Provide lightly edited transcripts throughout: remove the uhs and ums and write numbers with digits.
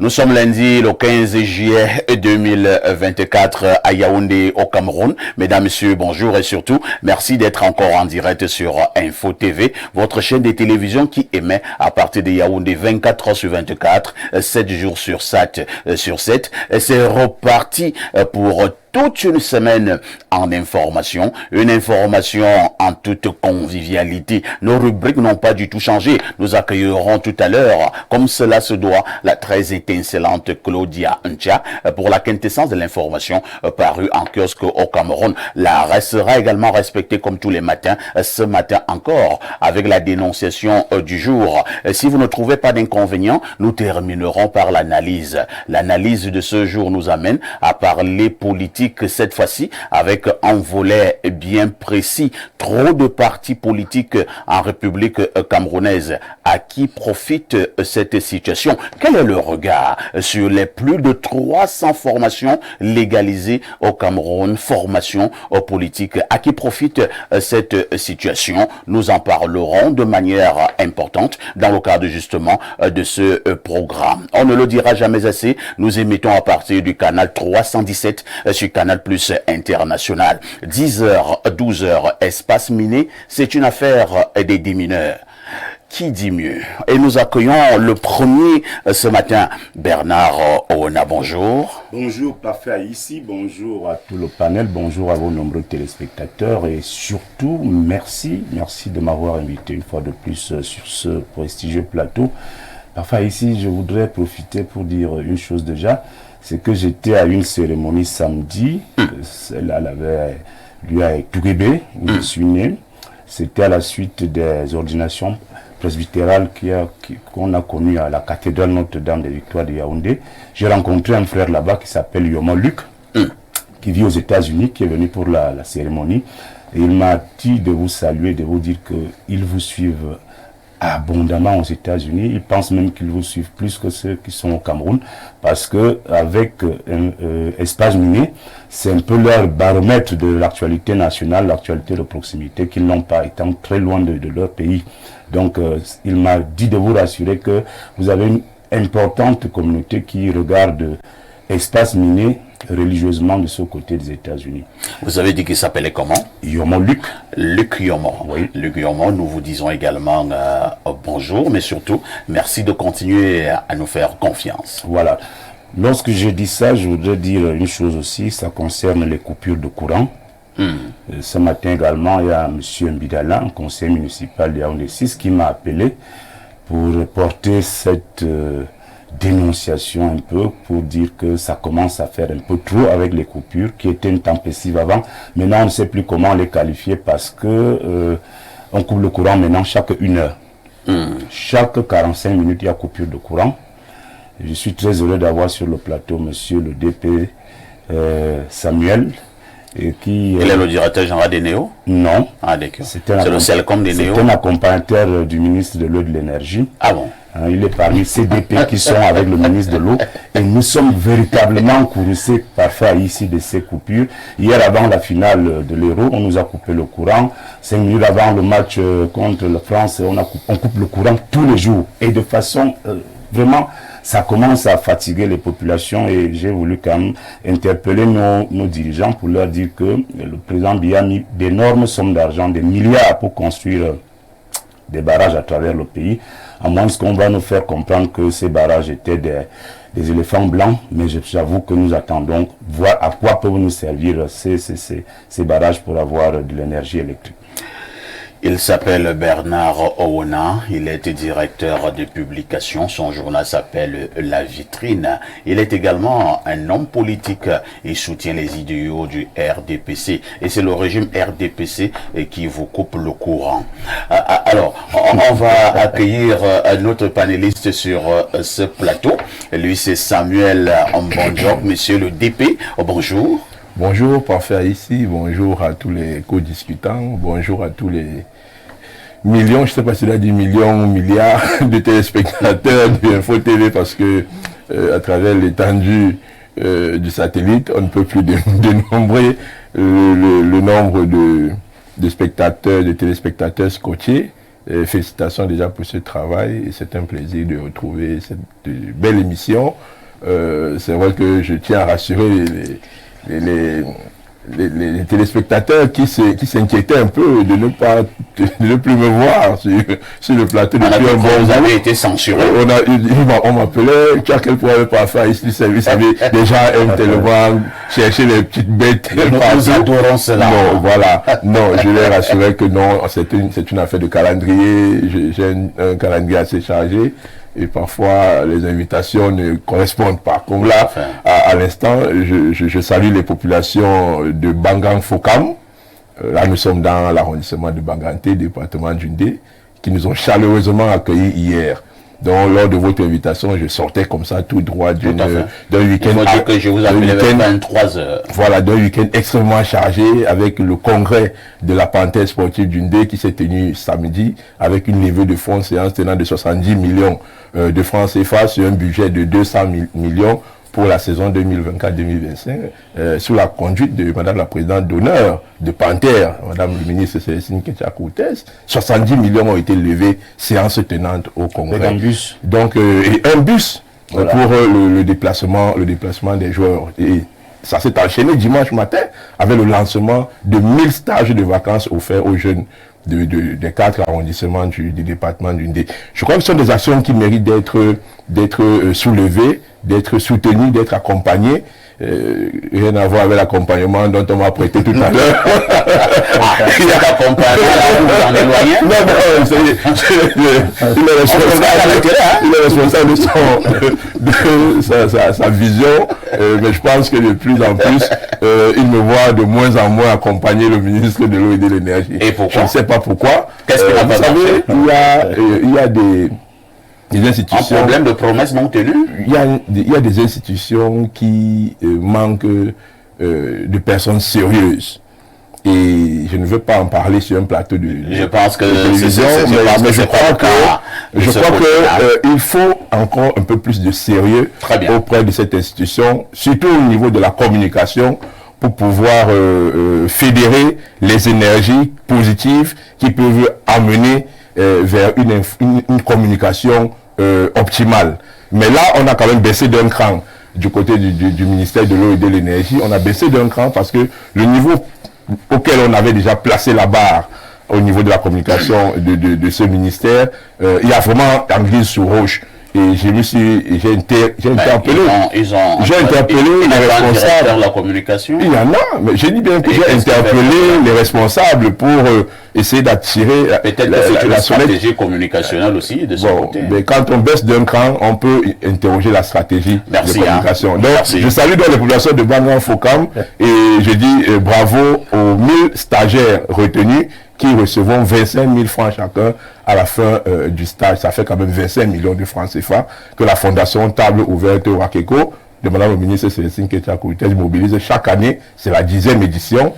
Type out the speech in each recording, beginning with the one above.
Nous sommes lundi le 15 juillet 2024 à Yaoundé au Cameroun. Mesdames, Messieurs, bonjour et surtout, merci d'être encore en direct sur Info TV, votre chaîne de télévision qui émet à partir de Yaoundé 24 heures sur 24, 7 jours sur 7. C'est reparti pour toute une semaine en information, une information en toute convivialité. Nos rubriques n'ont pas du tout changé. Nous accueillerons tout à l'heure, comme cela se doit, la très étincelante Claudia Ntia pour la quintessence de l'information parue en kiosque au Cameroun. La restera également respectée comme tous les matins, ce matin encore, avec la dénonciation du jour. Si vous ne trouvez pas d'inconvénient, nous terminerons par l'analyse. L'analyse de ce jour nous amène à parler politique cette fois-ci avec un volet bien précis. Trop de partis politiques en République camerounaise. À qui profite cette situation? Quel est le regard sur les plus de 300 formations légalisées au Cameroun, formations politiques? À qui profite cette situation? Nous en parlerons de manière importante dans le cadre justement de ce programme. On ne le dira jamais assez, nous émettons à partir du canal 317 sur Canal Plus International. 10h, 12h, espace miné, c'est une affaire des démineurs. Qui dit mieux? Et nous accueillons le premier ce matin, Bernard Oona, bonjour. Bonjour, parfait ici, bonjour à tout le panel, bonjour à vos nombreux téléspectateurs et surtout, merci de m'avoir invité une fois de plus sur ce prestigieux plateau. Parfait ici, je voudrais profiter pour dire une chose déjà, c'est que j'étais à une cérémonie samedi, celle-là avait lieu à Tourébé, où je suis né. C'était à la suite des ordinations presbytérales qu'on a connues à la cathédrale Notre-Dame des Victoires de Yaoundé. J'ai rencontré un frère là-bas qui s'appelle Yomo Luc, qui vit aux États-Unis, qui est venu pour la cérémonie. Et il m'a dit de vous saluer, de vous dire qu'ils vous suivent abondamment aux États-Unis. Ils pensent même qu'ils vous suivent plus que ceux qui sont au Cameroun, parce que avec Espace Miné, c'est un peu leur baromètre de l'actualité nationale, l'actualité de proximité, qu'ils n'ont pas, étant très loin de leur pays. Donc il m'a dit de vous rassurer que vous avez une importante communauté qui regarde Espace Miné religieusement de ce côté des États-Unis. Vous avez dit qu'il s'appelait comment? Yomo Luc. Luc Yomo. Oui. Luc Yomo, nous vous disons également bonjour, mais surtout, merci de continuer à nous faire confiance. Voilà. Lorsque je dis ça, je voudrais dire une chose aussi, ça concerne les coupures de courant. Ce matin également, il y a M. Mbidala, un conseiller municipal de Yaoundé 6, qui m'a appelé pour porter cette dénonciation un peu, pour dire que ça commence à faire un peu trop avec les coupures qui étaient intempestives avant. Maintenant, on ne sait plus comment les qualifier parce que on coupe le courant maintenant chaque 1 heure. Chaque 45 minutes, il y a coupure de courant. Je suis très heureux d'avoir sur le plateau monsieur le DP Samuel. Et qui, il est le directeur général des Néo? Non. Ah, d'accord. C'est le CELCOM des Néo? C'est un accompagnateur du ministre de l'eau et de l'énergie. Ah bon? Il est parmi ces DP qui sont avec le ministre de l'eau. Et nous sommes véritablement courroucés parfois ici de ces coupures. Hier, avant la finale de l'Euro, on nous a coupé le courant. 5 minutes avant le match contre la France, on coupe le courant tous les jours. Et de façon vraiment, ça commence à fatiguer les populations et j'ai voulu quand même interpeller nos dirigeants pour leur dire que le président Biya a mis d'énormes sommes d'argent, des milliards pour construire des barrages à travers le pays, à moins qu'on va nous faire comprendre que ces barrages étaient des éléphants blancs, mais j'avoue que nous attendons voir à quoi peuvent nous servir ces barrages pour avoir de l'énergie électrique. Il s'appelle Bernard Oona, il est directeur de publication, son journal s'appelle La Vitrine. Il est également un homme politique, il soutient les idéaux du RDPC et c'est le régime RDPC qui vous coupe le courant. Alors, on va accueillir notre panéliste sur ce plateau. Lui c'est Samuel Mbonjok, monsieur le DP, bonjour. Bonjour, parfait ici, bonjour à tous les co-discutants, bonjour à tous les millions, je ne sais pas si là dit millions ou milliards de téléspectateurs de Info TV parce que à travers l'étendue du satellite, on ne peut plus dénombrer le nombre de spectateurs, de téléspectateurs scotchés Félicitations déjà pour ce travail et c'est un plaisir de retrouver cette belle émission. C'est vrai que je tiens à rassurer les téléspectateurs qui s'inquiétaient un peu de ne plus me voir sur le plateau depuis un bon moment. Vous avez été censuré. On m'appelait, tu as quel problème pas faire ici, vous savez, les gens aiment tellement chercher les petites bêtes. Nous adorons cela. Non, voilà. Non, je les rassurais que non, c'est une affaire de calendrier. J'ai un calendrier assez chargé. Et parfois, les invitations ne correspondent pas. Comme là, à l'instant, je salue les populations de Bangang-Fokam. Là, nous sommes dans l'arrondissement de Banganté, département d'Undé, qui nous ont chaleureusement accueillis hier. Donc, lors de votre invitation, je sortais comme ça tout droit d'un week-end. Il faut dire que je vous appelais vers 23 heures. Voilà, d'un week-end extrêmement chargé avec le congrès de la Panthère sportive d'Undé qui s'est tenu samedi avec une levée de fonds séance tenant de 70 millions de francs CFA sur un budget de 200 millions pour la saison 2024-2025, sous la conduite de Madame la Présidente d'honneur de Panthère, Madame le ministre Célestine Ketcha-Koutès. 70 millions ont été levés, séance tenante au Congrès. Un bus. Donc, et un bus voilà. Pour le déplacement des joueurs. Et ça s'est enchaîné dimanche matin avec le lancement de 1000 stages de vacances offerts aux jeunes des 4 arrondissements du département d'Undé. Je crois que ce sont des actions qui méritent d'être soulevées, d'être soutenues, d'être accompagnées. Rien à voir avec l'accompagnement dont on m'a prêté tout à l'heure. Il y a l'accompagnement, vous en éloignez? Il est responsable de sa vision, mais je pense que de plus en plus, il me voit de moins en moins accompagner le ministre de l'eau et de l'énergie. Et pourquoi? Je ne sais pas pourquoi. Qu'est-ce qu'il a vous savez, il y a des institutions. Un problème de promesses non tenues? Il y a des institutions qui manquent de personnes sérieuses. Et je ne veux pas en parler sur un plateau de je pense que télévision, mais je crois que il faut encore un peu plus de sérieux auprès de cette institution, surtout au niveau de la communication, pour pouvoir fédérer les énergies positives qui peuvent amener vers une communication optimale. Mais là, on a quand même baissé d'un cran du côté du ministère de l'eau et de l'énergie. On a baissé d'un cran parce que le niveau auquel on avait déjà placé la barre au niveau de la communication de ce ministère, il y a vraiment anguille sous roche. Et j'ai interpellé les responsables. La communication. Il y en a, mais j'ai dit bien que j'ai interpellé les responsables pour essayer d'attirer peut-être que c'est une stratégie communicationnelle aussi de ce côté. Mais quand on baisse d'un cran, on peut interroger la stratégie de communication. Donc, je salue donc les populations de Bangang-Fokam et je dis bravo aux 1000 stagiaires retenus qui recevront 25 000 francs chacun à la fin du stage. Ça fait quand même 25 millions de francs CFA que la fondation Table Ouverte au Rakeko de Madame le ministre Célestine Ketcha-Koutès mobilise chaque année. C'est la 10e édition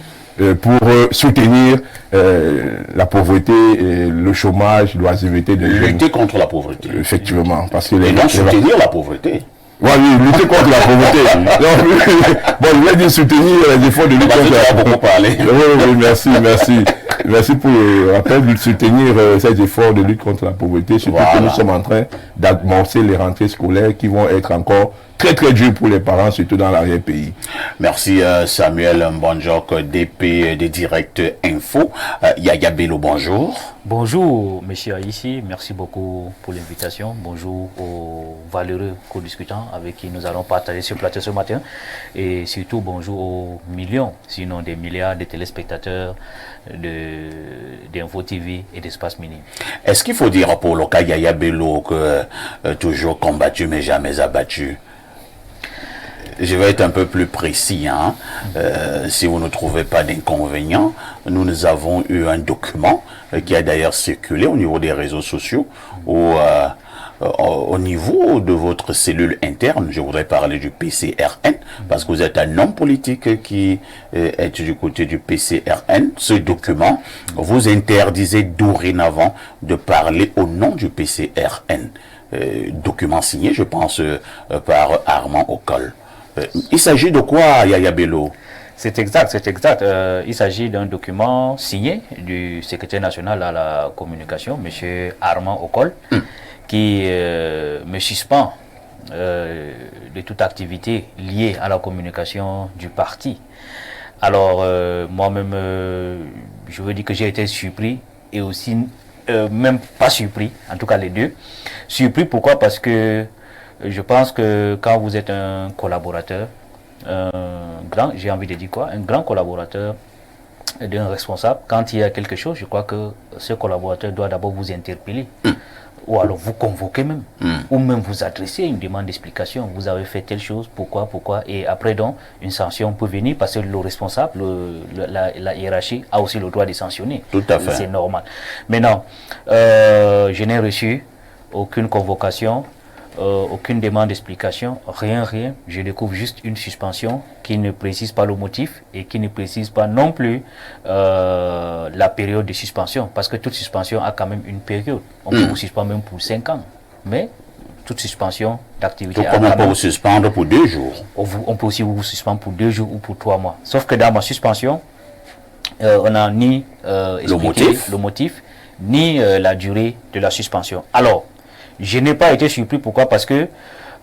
pour soutenir la pauvreté, le chômage, l'oisiveté des jeunes. Lutter contre la pauvreté. Effectivement. Parce que et donc soutenir la pauvreté. Oui, lutter contre la pauvreté. Bon, je voulais dire soutenir les efforts de lutte contre la pauvreté. Oui, merci. Merci pour le rappel de soutenir ces efforts de lutte contre la pauvreté. Surtout que nous sommes en train d'amorcer les rentrées scolaires qui vont être encore très très dures pour les parents, surtout dans l'arrière-pays. Merci Samuel Mbonjok, DP de Direct Info. Yaya Bello, bonjour. Bonjour, monsieur Aïssi. Merci beaucoup pour l'invitation. Bonjour aux valeureux co-discutants avec qui nous allons partager ce plateau ce matin. Et surtout, bonjour aux millions, sinon des milliards de téléspectateurs d'Info TV et d'Espace Mini. Est-ce qu'il faut dire pour le cas Yaya Bello que toujours combattu mais jamais abattu? Je vais être un peu plus précis. Si vous ne trouvez pas d'inconvénient, nous avons eu un document qui a d'ailleurs circulé au niveau des réseaux sociaux où, au niveau de votre cellule interne, je voudrais parler du PCRN, parce que vous êtes un homme politique qui est du côté du PCRN. Ce document vous interdisait dorénavant de parler au nom du PCRN. Document signé, je pense, par Armand Ocol. Il s'agit de quoi, Yaya Bello? C'est exact, c'est exact. Il s'agit d'un document signé du secrétaire national à la communication, M. Armand Okol, qui me suspend de toute activité liée à la communication du parti. Alors, moi-même, je veux dire que j'ai été surpris et aussi, même pas surpris, en tout cas les deux. Surpris, pourquoi? Parce que je pense que quand vous êtes un collaborateur, j'ai envie de dire quoi, un grand collaborateur d'un responsable, quand il y a quelque chose, je crois que ce collaborateur doit d'abord vous interpeller. Ou alors vous convoquer même, ou même vous adresser une demande d'explication. Vous avez fait telle chose, pourquoi, et après donc, une sanction peut venir parce que le responsable, la hiérarchie a aussi le droit de sanctionner. Tout à fait. C'est normal. Maintenant, je n'ai reçu aucune convocation, aucune demande d'explication, rien. Je découvre juste une suspension qui ne précise pas le motif et qui ne précise pas non plus la période de suspension. Parce que toute suspension a quand même une période. On peut vous suspendre même pour 5 ans. Mais toute suspension d'activité... Tout comme on peut vous suspendre pour 2 jours. On peut aussi vous suspendre pour 2 jours ou pour 3 mois. Sauf que dans ma suspension, on n'a ni expliqué le motif, ni la durée de la suspension. Alors, je n'ai pas été surpris. Pourquoi? Parce que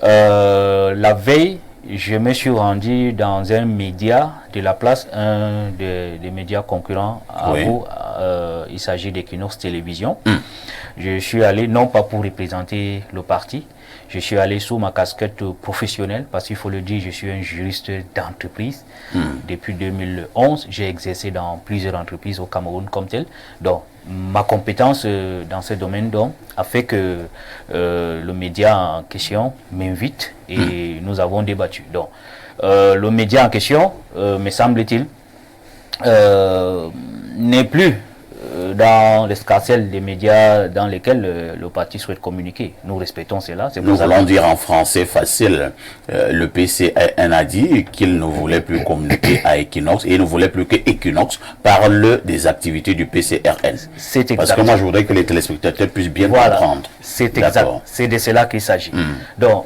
la veille, je me suis rendu dans un média de la place, un des médias concurrents à vous. Il s'agit d'Equinox Télévision. Je suis allé, non pas pour représenter le parti, je suis allé sous ma casquette professionnelle, parce qu'il faut le dire, je suis un juriste d'entreprise. Depuis 2011, j'ai exercé dans plusieurs entreprises au Cameroun comme tel. Donc, ma compétence dans ce domaine donc, a fait que le média en question m'invite et nous avons débattu. Donc, le média en question, me semble-t-il, n'est plus dans l'escarcelle des médias dans lesquels le parti souhaite communiquer. Nous respectons cela. Nous allons dire en français facile, le PCRN a dit qu'il ne voulait plus communiquer à Equinox et il ne voulait plus que Equinox parle des activités du PCRN. C'est exact. Parce que moi je voudrais que les téléspectateurs puissent bien comprendre. C'est exact. C'est de cela qu'il s'agit. Donc,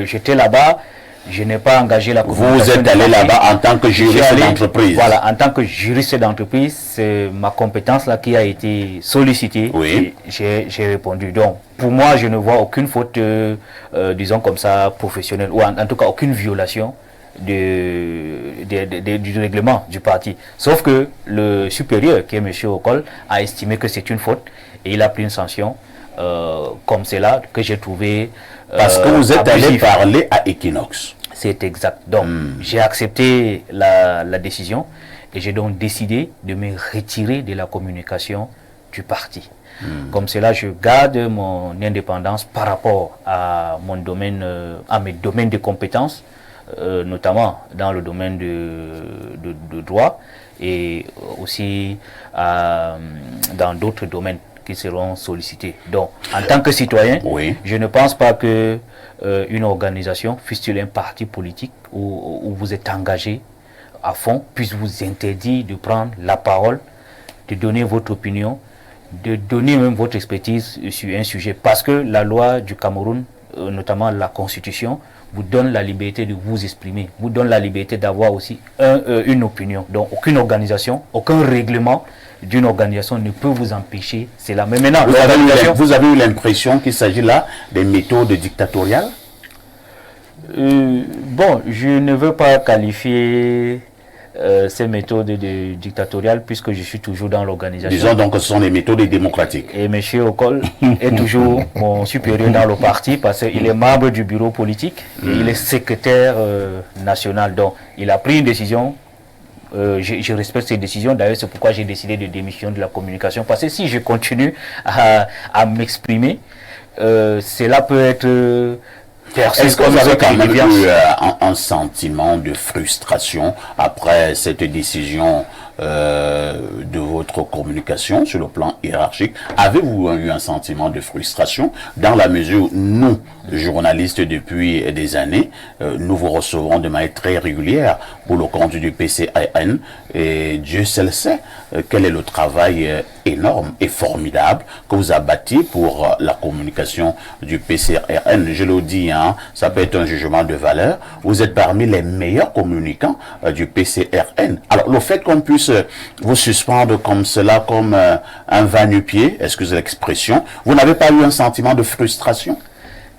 j'étais là-bas. Je n'ai pas engagé la communication. Vous êtes allé là-bas en tant que juriste d'entreprise. Voilà, en tant que juriste d'entreprise, c'est ma compétence là qui a été sollicitée. Oui. J'ai répondu. Donc, pour moi, je ne vois aucune faute, disons comme ça, professionnelle, ou en tout cas aucune violation du règlement du parti. Sauf que le supérieur, qui est M. Okol, a estimé que c'est une faute et il a pris une sanction comme cela que j'ai trouvé. Parce que vous êtes allé parler à Equinox. C'est exact. Donc, j'ai accepté la décision et j'ai donc décidé de me retirer de la communication du parti. Comme cela, je garde mon indépendance par rapport à mon domaine, à mes domaines de compétences, notamment dans le domaine de droit et aussi dans d'autres domaines qui seront sollicités. Donc, en tant que citoyen, je ne pense pas que une organisation, fût-il un parti politique où vous êtes engagé à fond, puisse vous interdire de prendre la parole, de donner votre opinion, de donner même votre expertise sur un sujet. Parce que la loi du Cameroun, notamment la Constitution, vous donne la liberté de vous exprimer, vous donne la liberté d'avoir aussi une opinion. Donc, aucune organisation, aucun règlement d'une organisation ne peut vous empêcher. C'est la même. Maintenant, vous avez eu l'impression qu'il s'agit là des méthodes dictatoriales? Bon, je ne veux pas qualifier ces méthodes dictatoriales puisque je suis toujours dans l'organisation. Disons donc que ce sont des méthodes démocratiques. Et M. Okol est toujours mon supérieur dans le parti parce qu'il est membre du bureau politique et il est secrétaire national. Donc, il a pris une décision. Je respecte ces décisions. D'ailleurs, c'est pourquoi j'ai décidé de démissionner de la communication. Parce que si je continue à m'exprimer, cela peut être... Est-ce que vous avez quand même eu un sentiment de frustration après cette décision de votre communication sur le plan hiérarchique? Avez-vous eu un sentiment de frustration dans la mesure où nous, journalistes depuis des années, nous vous recevrons de manière très régulière pour le compte du PCRN et Dieu seul sait, quel est le travail énorme et formidable que vous avez bâti pour la communication du PCRN. Je le dis, hein, ça peut être un jugement de valeur. Vous êtes parmi les meilleurs communicants du PCRN. Alors, le fait qu'on puisse vous suspendre comme cela, comme un va-nu-pied, excusez l'expression, vous n'avez pas eu un sentiment de frustration?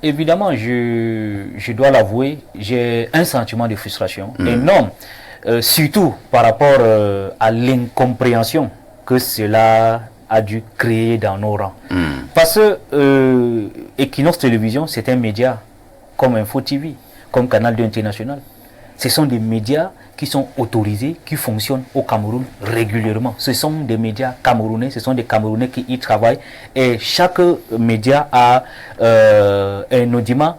Évidemment, je dois l'avouer, j'ai un sentiment de frustration énorme, surtout par rapport à l'incompréhension que cela a dû créer dans nos rangs. Parce que Equinox Télévision, c'est un média comme Info TV, comme Canal 2 International. Ce sont des médias qui sont autorisés, qui fonctionnent au Cameroun régulièrement. Ce sont des médias camerounais, ce sont des Camerounais qui y travaillent. Et chaque média a un audimat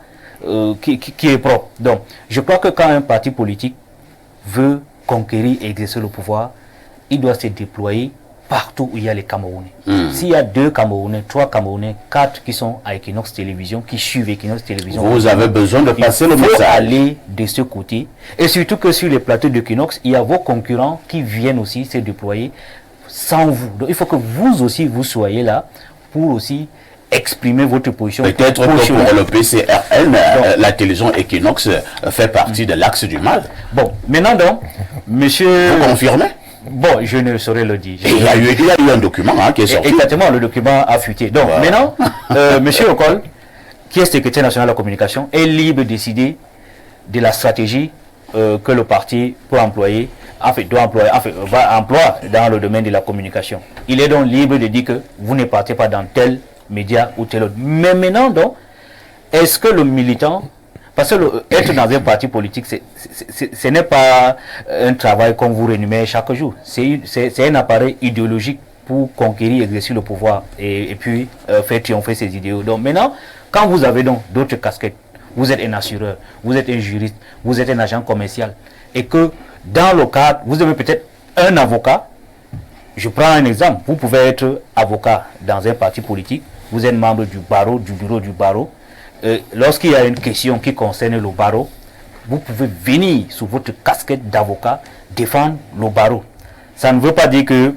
qui est propre. Donc, je crois que quand un parti politique veut conquérir et exercer le pouvoir, il doit se déployer partout où il y a les Camerounais. S'il y a 2 Camerounais, 3 Camerounais, 4 qui sont à Equinox Télévision, qui suivent Equinox Télévision, vous avez besoin de passer le message. Il faut aller de ce côté. Et surtout que sur les plateaux d'Equinox, il y a vos concurrents qui viennent aussi se déployer sans vous. Donc il faut que vous aussi, vous soyez là pour aussi exprimer votre position. Peut-être que pour le PCRN, la télévision Equinox fait partie de l'axe du mal. Bon, maintenant donc, monsieur... Vous confirmez? Bon, je ne saurais le dire. Il y a eu un document qui est sorti. Exactement, le document a fuité. Donc maintenant, monsieur Okol, qui est secrétaire national de la communication, est libre de décider de la stratégie que le parti peut employer, va employer dans le domaine de la communication. Il est donc libre de dire que vous ne partez pas dans tel média ou tel autre. Mais maintenant donc, est-ce que le militant... Parce que être dans un parti politique, ce n'est pas un travail qu'on vous rémunère chaque jour. C'est un appareil idéologique pour conquérir, exercer le pouvoir et puis faire triompher ses idéaux. Donc maintenant, quand vous avez donc d'autres casquettes, vous êtes un assureur, vous êtes un juriste, vous êtes un agent commercial, et que dans le cadre, vous avez peut-être un avocat. Je prends un exemple. Vous pouvez être avocat dans un parti politique, vous êtes membre du barreau, du bureau du barreau. Lorsqu'il y a une question qui concerne le barreau, vous pouvez venir sous votre casquette d'avocat défendre le barreau. Ça ne veut pas dire que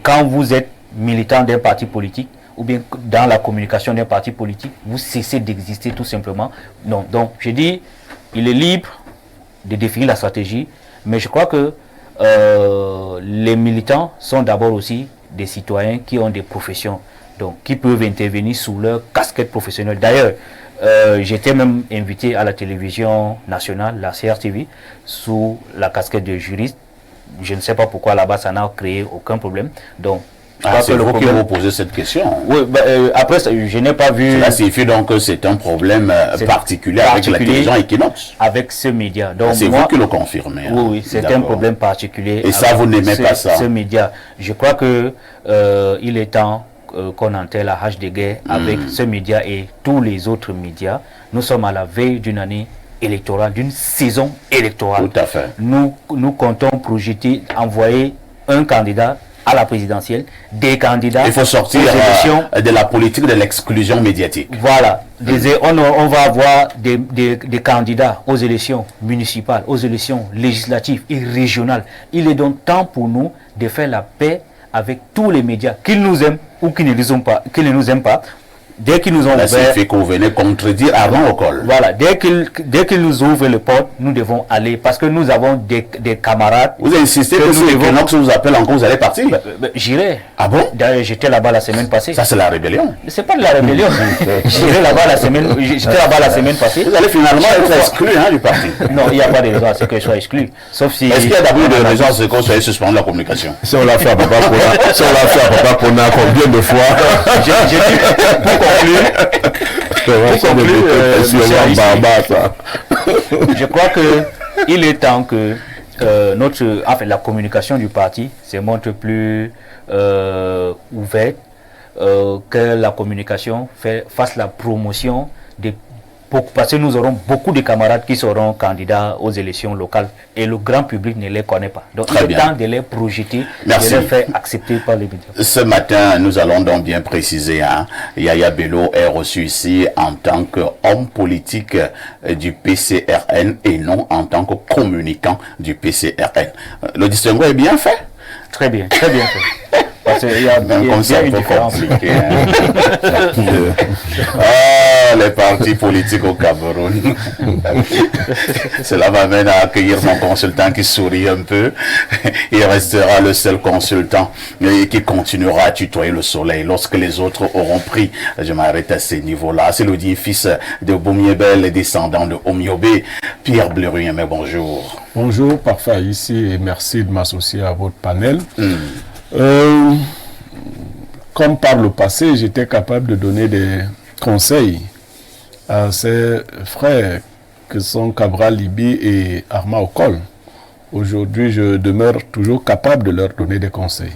quand vous êtes militant d'un parti politique ou bien dans la communication d'un parti politique, vous cessez d'exister tout simplement. Non. Donc, je dis, il est libre de définir la stratégie, mais je crois que les militants sont d'abord aussi des citoyens qui ont des professions. Donc, qui peuvent intervenir sous leur casquette professionnelle. D'ailleurs, j'étais même invité à la télévision nationale, la CRTV, sous la casquette de juriste. Je ne sais pas pourquoi là-bas, ça n'a créé aucun problème. Donc, c'est vous qui vous posez cette question. Oui, après, je n'ai pas vu... Cela signifie donc que c'est un problème particulier avec la télévision Equinox. Avec ce média. C'est vous qui le confirmez. Oui, oui, c'est un problème particulier. Et ça, vous n'aimez pas ça? Ce média. Je crois que il est temps qu'on enterre la hache de guerre avec ce média et tous les autres médias. Nous sommes à la veille d'une année électorale, d'une saison électorale. Tout à fait. Nous comptons projeter, envoyer un candidat à la présidentielle, des candidats. Il faut sortir de la politique de l'exclusion médiatique. Voilà. On va avoir des candidats aux élections municipales, aux élections législatives et régionales. Il est donc temps pour nous de faire la paix avec tous les médias, qu'ils nous aiment ou qu'ils ne nous aiment pas. Dès qu'ils nous ont ouvert... Ça fait que vous venez contredire Arnaud Okol. Voilà, dès qu'ils nous ouvrent le porte, nous devons aller, parce que nous avons des camarades... Vous insistez que si Equinox vous appelle encore, vous allez partir? J'irai. Ah bon? D'ailleurs, j'étais là-bas la semaine passée. Ça, c'est la rébellion. C'est pas de la rébellion. J'étais là-bas la semaine passée. Vous allez finalement être exclu du parti. Non, il n'y a pas de raison à ce que je sois exclu. Sauf si... Est-ce qu'il y a d'abord des raisons à ce qu'on soit suspendu la communication? Si on l'a fait à Papa Kona, combien de fois? J'ai dit... Je crois que il est temps que la communication du parti se montre plus ouverte, que la communication fasse la promotion parce que nous aurons beaucoup de camarades qui seront candidats aux élections locales et le grand public ne les connaît pas. Donc il est temps de les projeter, de les faire accepter par les médias. Ce matin, nous allons donc bien préciser, Yaya Bello est reçu ici en tant qu'homme politique du PCRN et non en tant que communicant du PCRN. Le distinguo est bien fait. Très bien fait. Parce qu'il y a bien une différence. Compliqué, hein. Les partis politiques au Cameroun. Cela m'amène à accueillir mon consultant qui sourit un peu. Il restera le seul consultant et qui continuera à tutoyer le soleil lorsque les autres auront pris. Je m'arrête à ces niveaux-là. C'est le dit fils de Boumiebel et descendant de Omiobé. Pierre Blérien, mais bonjour. Bonjour, parfait ici et merci de m'associer à votre panel. Comme par le passé, j'étais capable de donner des conseils à ces frères que sont Cabral Libi et Arma Okol. Aujourd'hui, je demeure toujours capable de leur donner des conseils.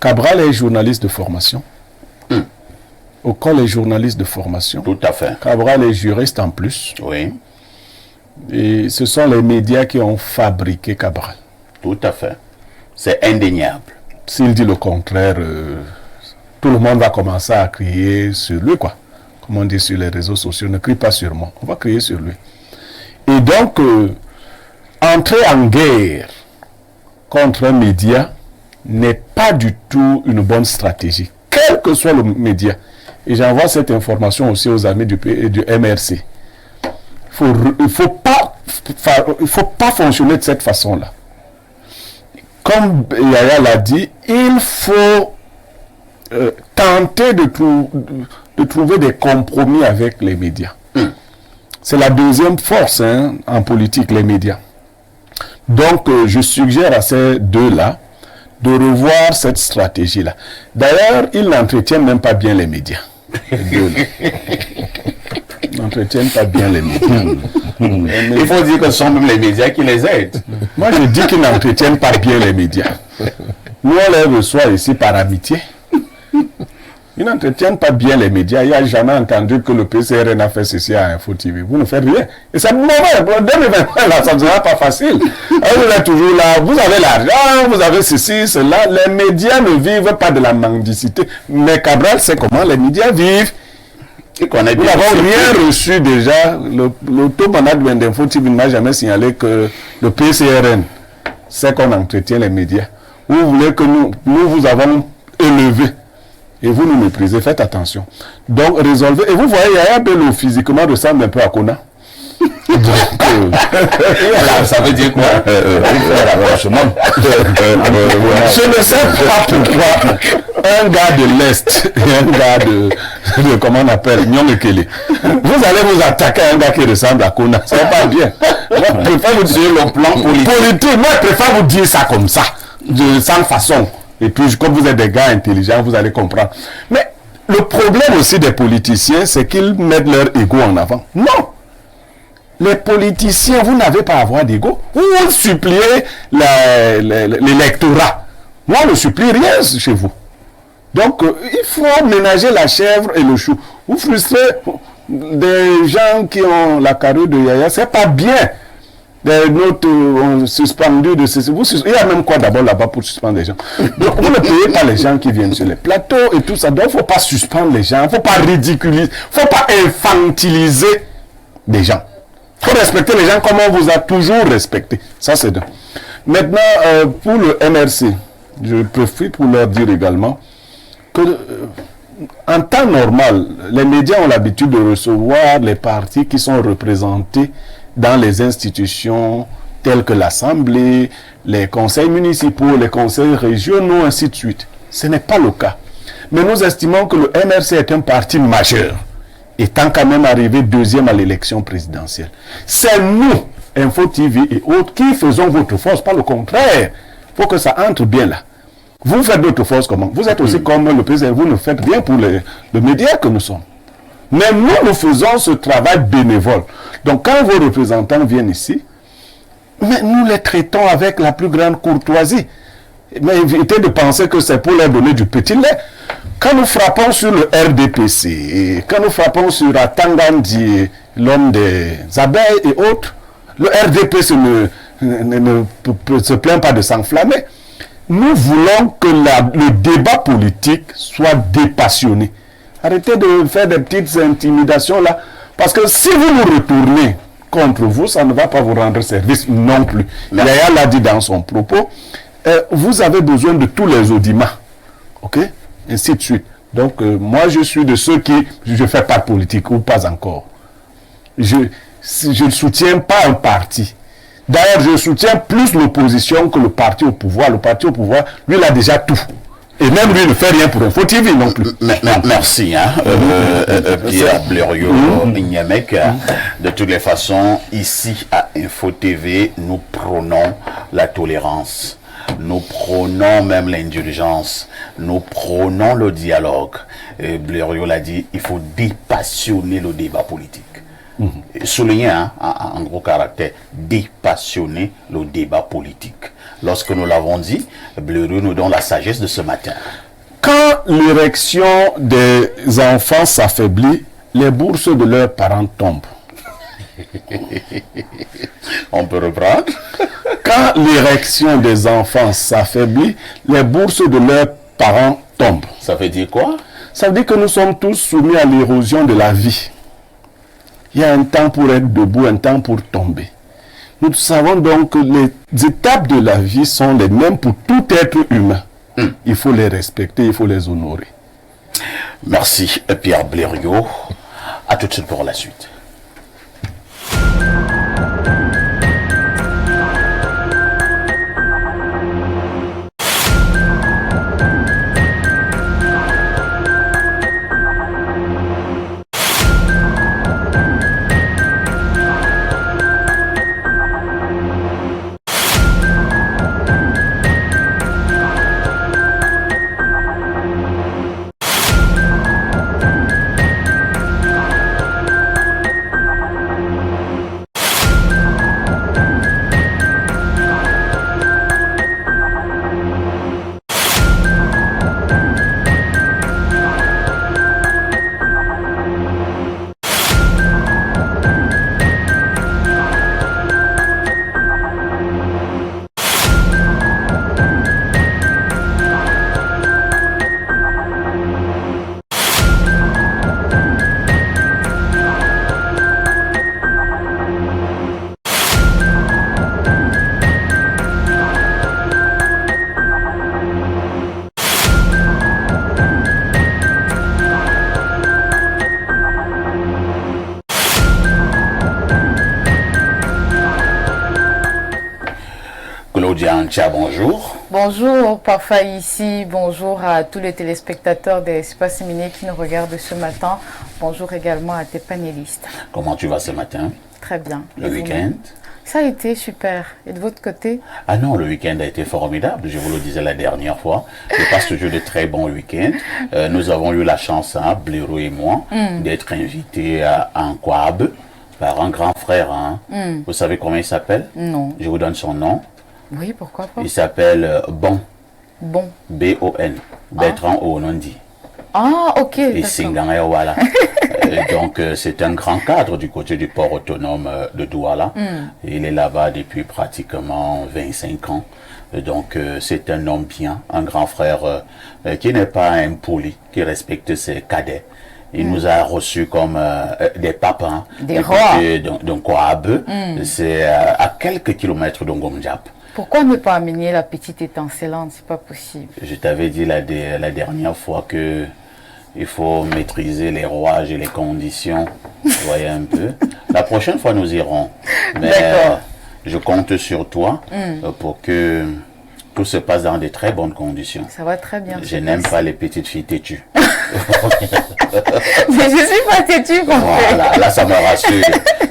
Cabral est journaliste de formation. Okol est journaliste de formation. Tout à fait. Cabral est juriste en plus. Oui. Et ce sont les médias qui ont fabriqué Cabral. Tout à fait. C'est indéniable. S'il dit le contraire, tout le monde va commencer à crier sur lui, quoi. Comme on dit sur les réseaux sociaux, ne crie pas sur moi, on va crier sur lui. Et donc, entrer en guerre contre un média n'est pas du tout une bonne stratégie, quel que soit le média. Et j'envoie cette information aussi aux amis du MRC. Il ne faut pas fonctionner de cette façon-là. Comme Yaya l'a dit, il faut tenter de trouver des compromis avec les médias. C'est la deuxième force en politique, les médias. Donc, je suggère à ces deux-là de revoir cette stratégie-là. D'ailleurs, ils n'entretiennent même pas bien les médias. Les deux-là. Ils n'entretiennent pas bien les médias. Il faut dire que ce sont même les médias qui les aident. Moi, je dis qu'ils n'entretiennent pas bien les médias. Nous, on les reçoit ici par amitié. Ils n'entretiennent pas bien les médias. Il n'y a jamais entendu que le PCRN a fait ceci à Info TV. Vous ne faites rien. Et c'est mauvais. Pour 2020, là, ça ne sera pas facile. Alors, vous êtes toujours là. Vous avez l'argent, vous avez ceci, cela. Les médias ne vivent pas de la mendicité. Mais Cabral sait comment les médias vivent. Nous n'avons rien reçu déjà. Le top management d'Info TV ne m'a jamais signalé que le PCRN sait qu'on entretient les médias. Vous voulez que nous vous avons élevé et vous nous méprisez, faites attention. Donc résolvez. Et vous voyez, Yaya Bello physiquement ressemble un peu à Kona. Donc, ça veut dire quoi? Je ne sais pas pourquoi un gars de l'Est et un gars de comment on appelle, Nyongekele, vous allez vous attaquer à un gars qui ressemble à Kona. Ça va pas bien. Moi, je préfère vous dire le plan politique. Moi, je préfère vous dire ça comme ça, de cette façon. Et puis, comme vous êtes des gars intelligents, vous allez comprendre. Mais le problème aussi des politiciens, c'est qu'ils mettent leur ego en avant. Non! Les politiciens, vous n'avez pas à avoir d'ego. Vous suppliez l'électorat. Moi, on ne supplie rien chez vous. Donc, il faut ménager la chèvre et le chou. Vous frustrez des gens qui ont la carrure de Yaya, c'est pas bien. Des notes suspendues de ceci. Il y a même quoi d'abord là-bas pour suspendre les gens. Donc, vous ne payez pas les gens qui viennent sur les plateaux et tout ça. Donc, il ne faut pas suspendre les gens. Il ne faut pas ridiculiser. Il ne faut pas infantiliser les gens. Il faut respecter les gens comme on vous a toujours respecté. Ça, c'est deux. Maintenant, pour le MRC, je profite pour leur dire également que, en temps normal, les médias ont l'habitude de recevoir les partis qui sont représentés dans les institutions telles que l'Assemblée, les conseils municipaux, les conseils régionaux, ainsi de suite. Ce n'est pas le cas. Mais nous estimons que le MRC est un parti majeur, étant quand même arrivé deuxième à l'élection présidentielle. C'est nous, Info TV et autres, qui faisons votre force, pas le contraire. Il faut que ça entre bien là. Vous faites votre force comment? Vous êtes aussi comme le président, vous ne faites rien pour le média que nous sommes. Mais nous faisons ce travail bénévole. Donc quand vos représentants viennent ici, mais nous les traitons avec la plus grande courtoisie. Mais évitez de penser que c'est pour leur donner du petit lait. Quand nous frappons sur le RDPC, et quand nous frappons sur Atangandi, l'homme des abeilles et autres, le RDPC ne se plaint pas de s'enflammer. Nous voulons que le débat politique soit dépassionné. Arrêtez de faire des petites intimidations là. Parce que si vous nous retournez contre vous, ça ne va pas vous rendre service non plus. Yaya l'a dit dans son propos, vous avez besoin de tous les audiments, ok, ainsi de suite. Donc, moi, je suis de ceux qui, je ne fais pas de politique, ou pas encore. Je ne soutiens pas un parti. D'ailleurs, je soutiens plus l'opposition que le parti au pouvoir. Le parti au pouvoir, lui, il a déjà tout. Et même lui, il ne fait rien pour Info TV non plus. Merci, Pierre Blériot, Niamek. De toutes les façons, ici à Info TV, nous prônons la tolérance. Nous prônons même l'indulgence. Nous prônons le dialogue. Blériot l'a dit, il faut dépassionner le débat politique. Souligner en gros caractère, dépassionner le débat politique. Lorsque nous l'avons dit, Blériot nous donne la sagesse de ce matin. Quand l'érection des enfants s'affaiblit, les bourses de leurs parents tombent. On peut reprendre. Quand l'érection des enfants s'affaiblit, les bourses de leurs parents tombent. Ça veut dire quoi? Ça veut dire que nous sommes tous soumis à l'érosion de la vie. Il y a un temps pour être debout, un temps pour tomber. Nous savons donc que les étapes de la vie sont les mêmes pour tout être humain. Il faut les respecter, il faut les honorer. Merci Pierre Blériot. À tout de suite pour la suite. Claudia Ancha, bonjour. Bonjour, Parfa ici. Bonjour à tous les téléspectateurs d'Espace Minier qui nous regardent ce matin. Bonjour également à tes panélistes. Comment tu vas ce matin? Très bien. Le week-end? Ça a été super. Et de votre côté? Ah non, le week-end a été formidable. Je vous le disais la dernière fois. Je passe toujours de très bons week-ends. Nous avons eu la chance, Blériot et moi, d'être invités à Nkwab par un grand frère. Vous savez comment il s'appelle? Non. Je vous donne son nom. Oui, pourquoi pas? Il s'appelle Bon. Bon. B-O-N. Bertrand Onondi. Ah, ok. Et Singanga, voilà. Donc, c'est un grand cadre du côté du port autonome de Douala. Il est là-bas depuis pratiquement 25 ans. Donc, c'est un homme bien, un grand frère qui n'est pas impoli, qui respecte ses cadets. Il nous a reçus comme des papes, des rois. Donc, Kouabe, c'est à quelques kilomètres d'Ongomdjap. Pourquoi ne pas amener la petite étincelante? C'est pas possible. Je t'avais dit la dernière fois que il faut maîtriser les rouages et les conditions. Vous voyez un peu. La prochaine fois, nous irons. Mais je compte sur toi pour que tout se passe dans de très bonnes conditions. Ça va très bien. Je n'aime pas les petites filles têtues. Mais je suis pas têtue, voilà, là ça me rassure.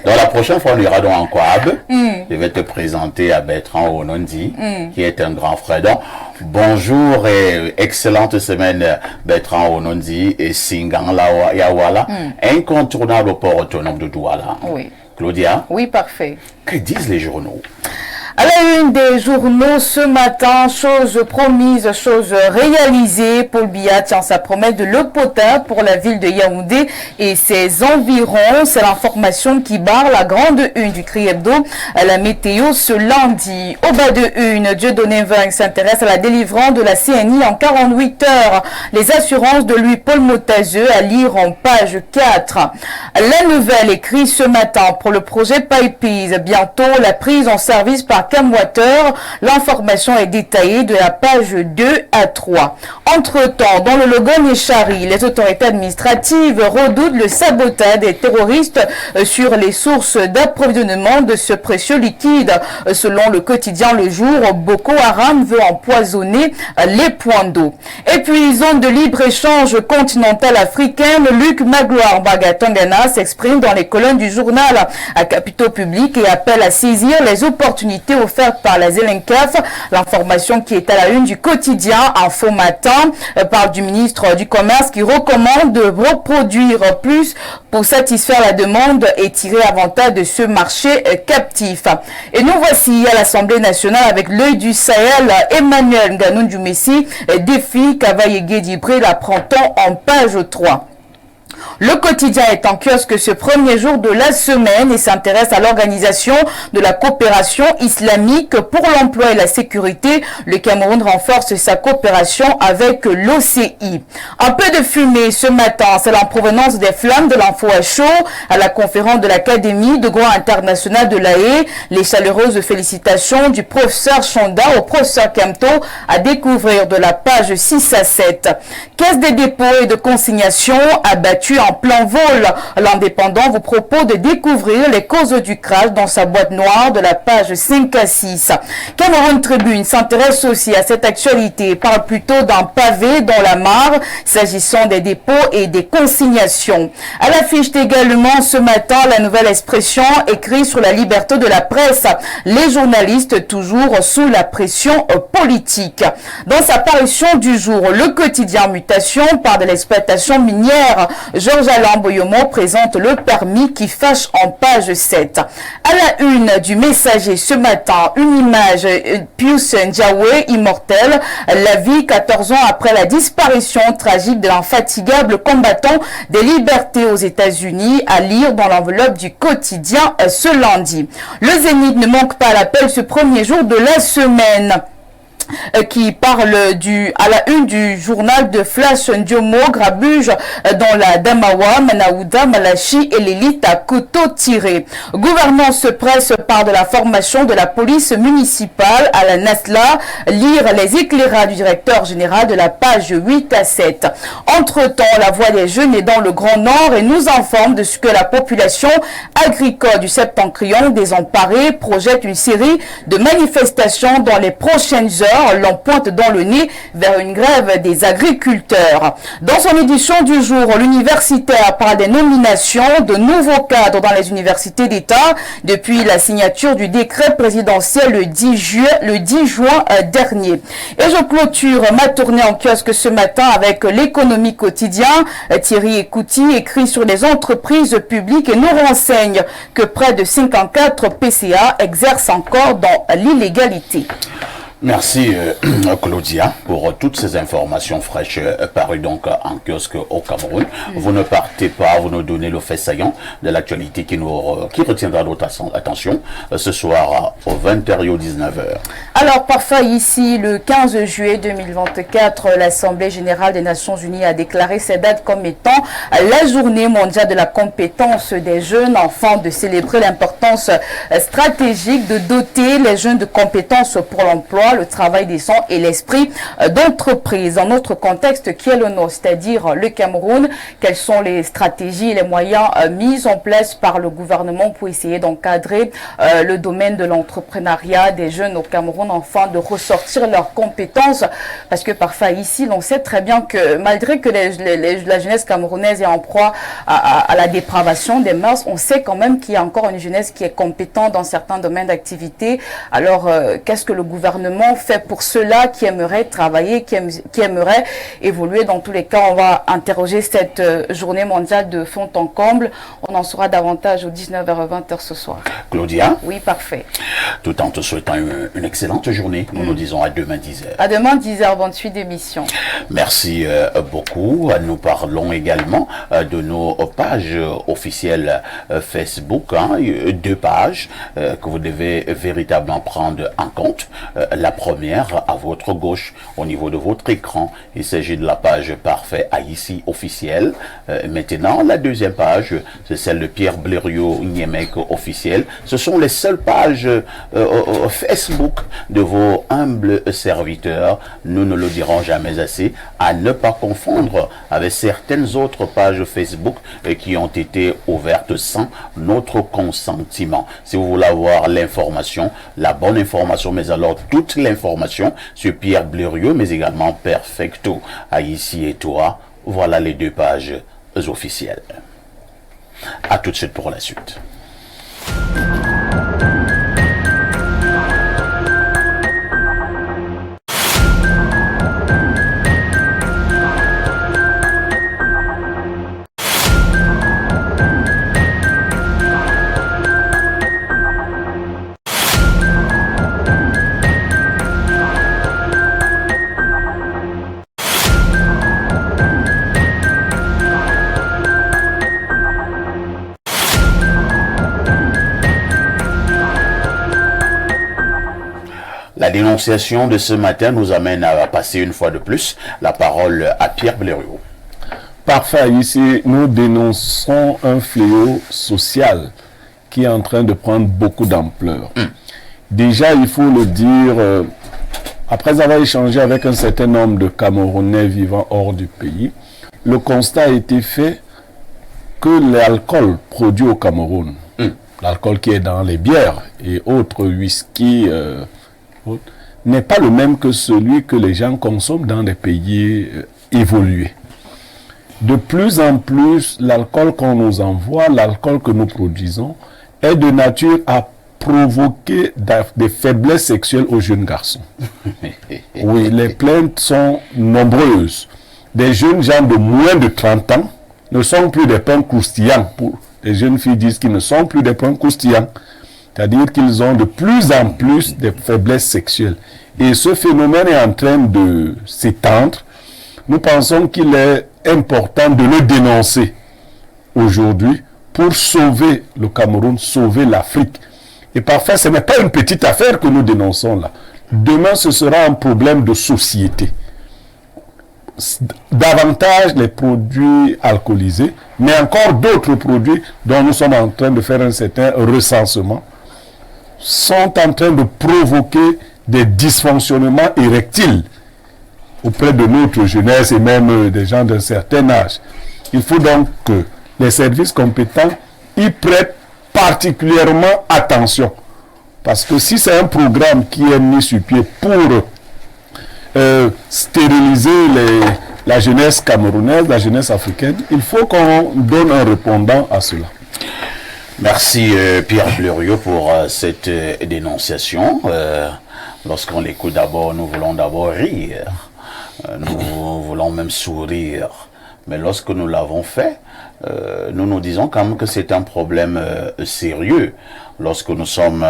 Donc la prochaine fois on ira donc en Kouab. Je vais te présenter à Bertrand Onondi, qui est un grand frère. Donc bonjour et excellente semaine Bertrand Onondi et Singan Yawala, incontournable au port autonome de Douala. Oui. Claudia? Oui, parfait. Que disent les journaux? À la une des journaux ce matin, chose promise, chose réalisée. Paul Biya tient sa promesse de l'eau potable pour la ville de Yaoundé et ses environs. C'est l'information qui barre la grande une du Cri Hebdo à la météo ce lundi. Au bas de une, Dieudonné Vang s'intéresse à la délivrance de la CNI en 48 heures. Les assurances de lui, Paul Motazeux, à lire en page 4. La nouvelle écrit ce matin pour le projet Pipes. Bientôt, la prise en service par Camwater. L'information est détaillée de la page 2 à 3. Entre-temps, dans le Logon-Echari, les autorités administratives redoutent le sabotage des terroristes sur les sources d'approvisionnement de ce précieux liquide. Selon le quotidien Le Jour, Boko Haram veut empoisonner les points d'eau. Et puis, zone de libre-échange continentale africaine, Luc Magloire Bagatangana s'exprime dans les colonnes du journal à Capitaux Public et appelle à saisir les opportunités offertes par la ZLNCAF. L'information qui est à la une du quotidien Info Matin parle du ministre du Commerce qui recommande de reproduire plus pour satisfaire la demande et tirer avantage de ce marché captif. Et nous voici à l'Assemblée nationale avec l'œil du Sahel. Emmanuel Nganoun Messi défie Kavaye Guédibré, l'apprend-on en page 3. Le quotidien est en kiosque ce premier jour de la semaine et s'intéresse à l'organisation de la coopération islamique pour l'emploi et la sécurité. Le Cameroun renforce sa coopération avec l'OCI. Un peu de fumée ce matin, c'est la provenance des flammes de l'info à chaud à la conférence de l'Académie de droit international de La Haye. Les chaleureuses félicitations du professeur Chanda au professeur Kamto à découvrir de la page 6 à 7. Caisse des dépôts et de consignation abattue en plein vol. L'Indépendant vous propose de découvrir les causes du crash dans sa boîte noire de la page 5 à 6. Cameroun Tribune s'intéresse aussi à cette actualité, parle plutôt d'un pavé dans la mare s'agissant des dépôts et des consignations. À l'affiche également ce matin, la nouvelle expression écrite sur la liberté de la presse. Les journalistes toujours sous la pression politique. Dans sa parution du jour, le quotidien Mutation parle de l'exploitation minière. Georges Alain Boyomo présente le permis qui fâche en page 7. À la une du Messager ce matin, une image Pius Ndiawe, immortel, la vie 14 ans après la disparition tragique de l'infatigable combattant des libertés aux États-Unis, à lire dans l'enveloppe du quotidien ce lundi. Le Zénith ne manque pas à l'appel ce premier jour de la semaine, qui parle à la une du journal de Flash Ndiomo, grabuge dans la Damawa, Manaouda, Malachi et l'élite à couteau tiré. Gouvernance presse par de la formation de la police municipale à la NASLA, lire les éclairages du directeur général de la page 8 à 7. Entre-temps, la voix des jeunes est dans le Grand Nord et nous informe de ce que la population agricole du Septentrion désemparée projette une série de manifestations dans les prochaines heures. L'on pointe dans le nez vers une grève des agriculteurs. Dans son édition du jour, l'universitaire parle des nominations de nouveaux cadres dans les universités d'État depuis la signature du décret présidentiel le 10 juin dernier. Et je clôture ma tournée en kiosque ce matin avec l'économie quotidien. Thierry Ekouti écrit sur les entreprises publiques et nous renseigne que près de 54 PCA exercent encore dans l'illégalité. Merci Claudia pour toutes ces informations fraîches parues donc en kiosque au Cameroun. Vous ne partez pas, vous nous donnez le fait saillant de l'actualité qui retiendra notre attention ce soir au 20h et au 19h. Alors parfois ici, le 15 juillet 2024, l'Assemblée générale des Nations Unies a déclaré cette date comme étant la journée mondiale de la compétence des jeunes afin de célébrer l'importance stratégique de doter les jeunes de compétences pour l'emploi, le travail décent et l'esprit d'entreprise. Dans notre contexte qui est le nôtre, c'est-à-dire le Cameroun, quelles sont les stratégies et les moyens mis en place par le gouvernement pour essayer d'encadrer le domaine de l'entrepreneuriat des jeunes au Cameroun afin de ressortir leurs compétences? Parce que parfois ici, on sait très bien que malgré que la jeunesse camerounaise est en proie à la dépravation des mœurs, on sait quand même qu'il y a encore une jeunesse qui est compétente dans certains domaines d'activité. Alors, qu'est-ce que le gouvernement vraiment fait pour ceux-là qui aimeraient travailler, qui aimeraient évoluer. Dans tous les cas, on va interroger cette journée mondiale de fond en comble. On en saura davantage aux 19h-20h ce soir. Claudia? Oui, parfait. Tout en te souhaitant une excellente journée. Nous nous disons à demain 10h. À demain 10h, bonne suite d'émission. Merci beaucoup. Nous parlons également de nos pages officielles Facebook. 2 pages que vous devez véritablement prendre en compte. La première à votre gauche, au niveau de votre écran. Il s'agit de la page Parfait Haïti officielle. Maintenant, la deuxième page, c'est celle de Pierre Blériot Niemek officiel. Ce sont les seules pages Facebook de vos humbles serviteurs. Nous ne le dirons jamais assez, à ne pas confondre avec certaines autres pages Facebook qui ont été ouvertes sans notre consentiment. Si vous voulez avoir l'information, la bonne information, mais alors toute l'information sur Pierre Blériot, mais également Perfecto, Haïti et toi, voilà les 2 pages officielles. À tout de suite pour la suite. La dénonciation de ce matin nous amène à passer une fois de plus la parole à Pierre Blériot. Parfait, ici nous dénonçons un fléau social qui est en train de prendre beaucoup d'ampleur. Déjà, il faut le dire, après avoir échangé avec un certain nombre de Camerounais vivant hors du pays, le constat a été fait que l'alcool produit au Cameroun, l'alcool qui est dans les bières et autres whisky, n'est pas le même que celui que les gens consomment dans des pays évolués. De plus en plus, l'alcool qu'on nous envoie, l'alcool que nous produisons, est de nature à provoquer des faiblesses sexuelles aux jeunes garçons. Oui, les plaintes sont nombreuses. Des jeunes gens de moins de 30 ans ne sont plus des pains croustillants. Les jeunes filles disent qu'ils ne sont plus des pains croustillants. C'est-à-dire qu'ils ont de plus en plus de faiblesses sexuelles. Et ce phénomène est en train de s'étendre. Nous pensons qu'il est important de le dénoncer aujourd'hui pour sauver le Cameroun, sauver l'Afrique. Et parfois, ce n'est pas une petite affaire que nous dénonçons là. Demain, ce sera un problème de société. Davantage les produits alcoolisés, mais encore d'autres produits dont nous sommes en train de faire un certain recensement, sont en train de provoquer des dysfonctionnements érectiles auprès de notre jeunesse et même des gens d'un certain âge. Il faut donc que les services compétents y prêtent particulièrement attention. Parce que si c'est un programme qui est mis sur pied pour stériliser la jeunesse camerounaise, la jeunesse africaine, il faut qu'on donne un répondant à cela. Merci Pierre Blériot pour cette dénonciation. Lorsqu'on l'écoute d'abord, nous voulons d'abord rire. Nous voulons même sourire. Mais lorsque nous l'avons fait, nous nous disons quand même que c'est un problème sérieux. Lorsque nous sommes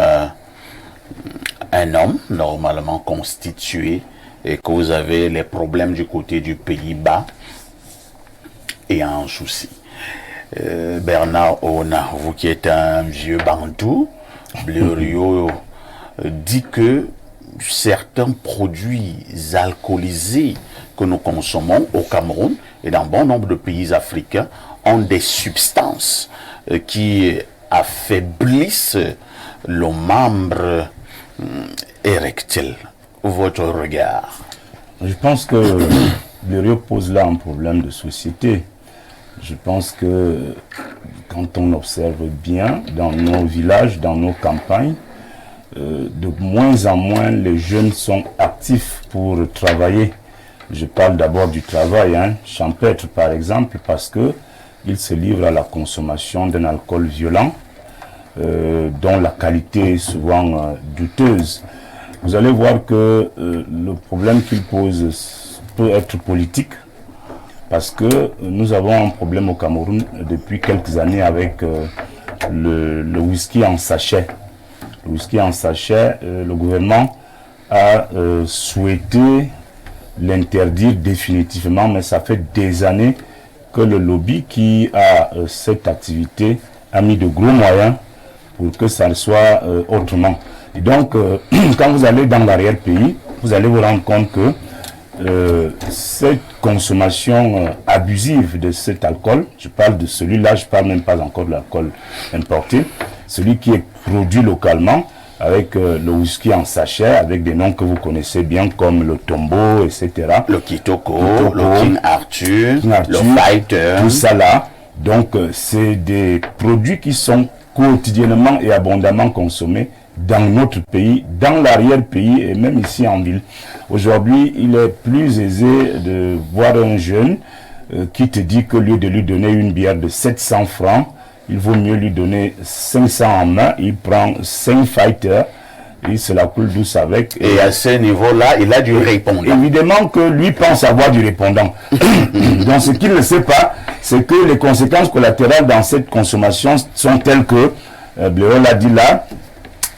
un homme normalement constitué et que vous avez les problèmes du côté du Pays-Bas et un souci. Bernard Ona, vous qui êtes un vieux bantou, Blériot dit que certains produits alcoolisés que nous consommons au Cameroun et dans bon nombre de pays africains ont des substances qui affaiblissent le membre érectile. Votre regard? Je pense que Blériot pose là un problème de société. Je pense que quand on observe bien dans nos villages, dans nos campagnes, de moins en moins les jeunes sont actifs pour travailler. Je parle d'abord du travail, champêtre par exemple, parce que ils se livrent à la consommation d'un alcool violent, dont la qualité est souvent douteuse. vous allez voir que le problème qu'il pose peut être politique, parce que nous avons un problème au Cameroun depuis quelques années avec le whisky en sachet. Le whisky en sachet, le gouvernement a souhaité l'interdire définitivement, mais ça fait des années que le lobby qui a cette activité a mis de gros moyens pour que ça soit autrement. Et donc, quand vous allez dans l'arrière-pays, vous allez vous rendre compte que cette consommation abusive de cet alcool, je parle de celui-là, je ne parle même pas encore de l'alcool importé, celui qui est produit localement, avec le whisky en sachet, avec des noms que vous connaissez bien comme le Tombeau, etc. Le Kitoko, le King Arthur, le Fighter. Tout ça là. Donc, c'est des produits qui sont quotidiennement et abondamment consommés dans notre pays, dans l'arrière-pays et même ici en ville. Aujourd'hui, il est plus aisé de voir un jeune qui te dit qu'au lieu de lui donner une bière de 700 francs, il vaut mieux lui donner 500 en main. Il prend 5 fighters, il se la coule douce avec. Et à ce niveau-là, il a du répondant. Évidemment que lui pense avoir du répondant. Donc ce qu'il ne sait pas, c'est que les conséquences collatérales dans cette consommation sont telles que, Bléo l'a dit là,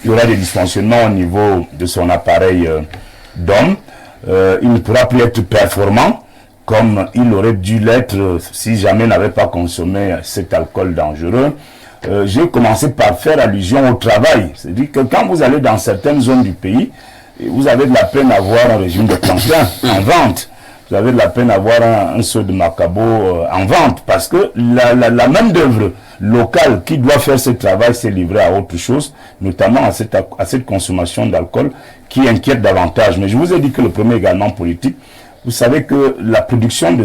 il y aura des dysfonctionnements au niveau de son appareil d'homme. Il ne pourra plus être performant comme il aurait dû l'être si jamais il n'avait pas consommé cet alcool dangereux. J'ai commencé par faire allusion au travail. C'est-à-dire que quand vous allez dans certaines zones du pays, vous avez de la peine à avoir un régime de plantain en vente. Vous avez de la peine à avoir un seau de macabo en vente, parce que la main d'œuvre locale qui doit faire ce travail s'est livrée à autre chose, notamment à cette consommation d'alcool qui inquiète davantage. Mais je vous ai dit que le premier également politique. Vous savez que la production de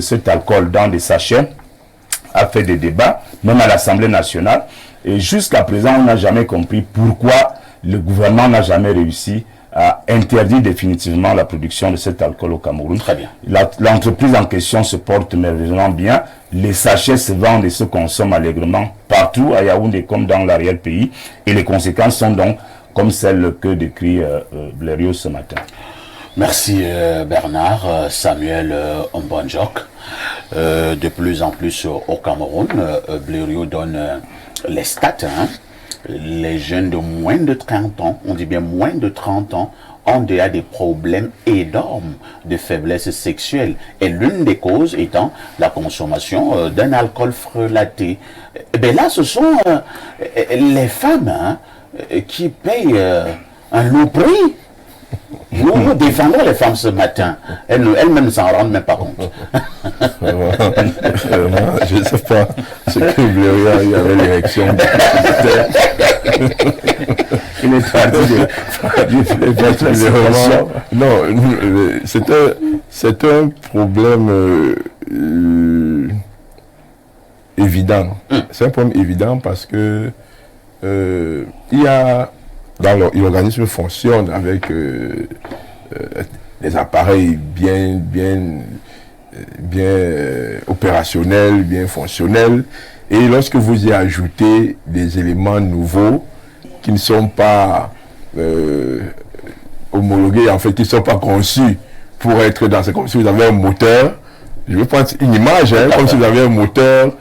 cet alcool dans des sachets a fait des débats, même à l'Assemblée nationale. Et jusqu'à présent, on n'a jamais compris pourquoi le gouvernement n'a jamais réussi à interdire définitivement la production de cet alcool au Cameroun. Très bien. L'entreprise en question se porte merveilleusement bien. Les sachets se vendent et se consomment allègrement partout, à Yaoundé comme dans l'arrière-pays. Et les conséquences sont donc comme celles que décrit Blériot ce matin. Merci Bernard. Samuel Mbonjok. De plus en plus au Cameroun, Blériot donne les stats. Les jeunes de moins de 30 ans, on dit bien moins de 30 ans, ont déjà des problèmes énormes de faiblesse sexuelle. Et l'une des causes étant la consommation d'un alcool frelaté. Et bien là, ce sont les femmes qui payent un lourd prix. Nous défendons les femmes ce matin. Elles-mêmes ne s'en rendent même pas compte. Je ne sais pas ce que Blériot, il y avait l'érection. Il est parti non, c'est un problème évident. C'est un problème évident parce que il y a l'organisme fonctionne avec des appareils bien opérationnels, bien fonctionnels. Et lorsque vous y ajoutez des éléments nouveaux qui ne sont pas homologués, en fait, qui ne sont pas conçus pour être dans... C'est comme si vous avez un moteur, je vais prendre une image, comme si vous avez un moteur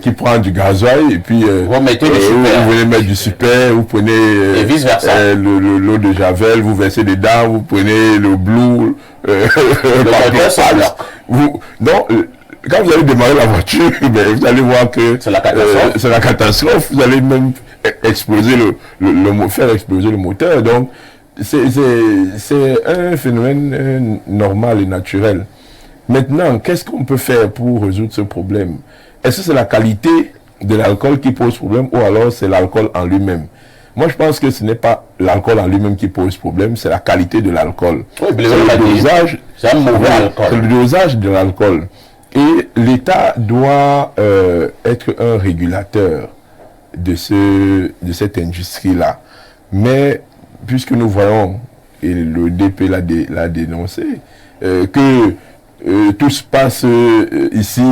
qui prend du gasoil et puis vous mettez du super. Vous venez mettre du super, vous prenez et vice versa. L'eau de javel, vous versez dedans, vous prenez le blue, quand vous allez démarrer la voiture, vous allez voir que c'est la catastrophe. C'est la catastrophe. Vous allez même exploser faire exploser le moteur. Donc c'est un phénomène normal et naturel. Maintenant, qu'est-ce qu'on peut faire pour résoudre ce problème? Est-ce que c'est la qualité de l'alcool qui pose problème ou alors c'est l'alcool en lui-même? Moi, je pense que ce n'est pas l'alcool en lui-même qui pose problème, c'est la qualité de l'alcool. Oui, c'est un mauvais alcool. C'est le dosage de l'alcool. Et l'État doit être un régulateur de cette industrie-là. Mais, puisque nous voyons, et le DP l'a dénoncé, que tout se passe ici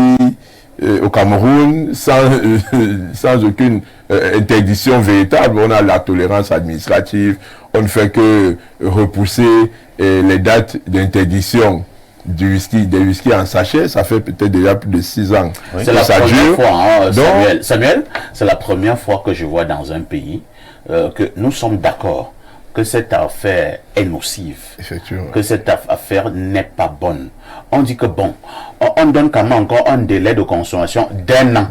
au Cameroun, sans aucune interdiction véritable. On a la tolérance administrative, on ne fait que repousser les dates d'interdiction des whisky en sachet. Ça fait peut-être déjà plus de 6 ans. Oui. C'est la première fois, hein, Samuel, c'est la première fois que je vois dans un pays que nous sommes d'accord que cette affaire est nocive, que cette affaire n'est pas bonne. On dit que bon, on donne quand même encore un délai de consommation d'un an.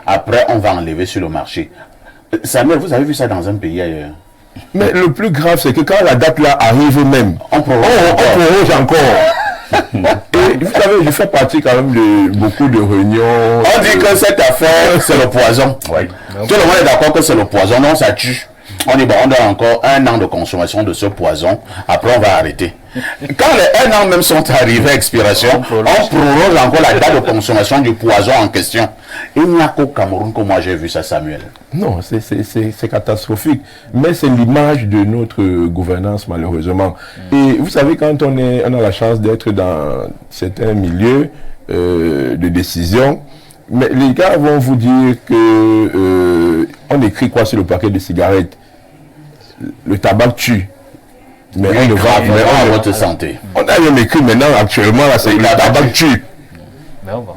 Après, on va enlever sur le marché. Samuel, vous avez vu ça dans un pays ailleurs? Mais le plus grave, c'est que quand la date là arrive même, on prolonge encore. Et vous savez, je fais partie quand même de beaucoup de réunions. On dit que cette affaire, c'est le poison. Oui. Tout le monde est d'accord que c'est le poison, non, ça tue. On dit, bon, on donne encore 1 an de consommation de ce poison, après on va arrêter. Quand les 1 an même sont arrivés à expiration, on prolonge encore la date de consommation du poison en question. Il n'y a qu'au Cameroun que moi j'ai vu ça, Samuel. Non, c'est catastrophique. Mais c'est l'image de notre gouvernance, malheureusement. Et vous savez, quand on a la chance d'être dans certains milieux de décision, mais les gars vont vous dire que on écrit quoi sur le paquet de cigarettes? Le tabac tue. Mais oui, on ne va à votre santé. On a même écrit maintenant, actuellement, là, c'est le tabac tue.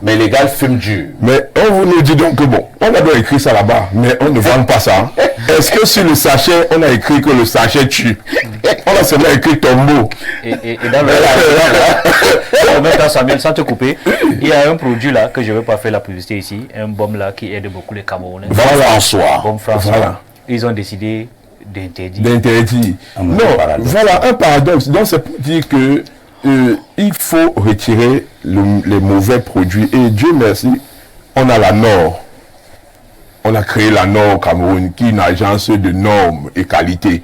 Mais les gars fument dur. Mais on vous nous dit donc que bon, on a bien écrit ça là-bas, mais on ne vend pas ça. Est-ce que sur le sachet, on a écrit que le sachet tue? On a seulement écrit tombeau. Et dans le même temps, Samuel, sans te couper, il y a un produit là que je ne vais pas faire la publicité ici, un baume là qui aide beaucoup les Camerounais. François. Baume François. Voilà. Ils ont décidé d'interdire. Non, voilà un paradoxe. Donc c'est pour dire que il faut retirer les mauvais produits. Et Dieu merci, on a la Nord. On a créé la Nord au Cameroun, qui est une agence de normes et qualité.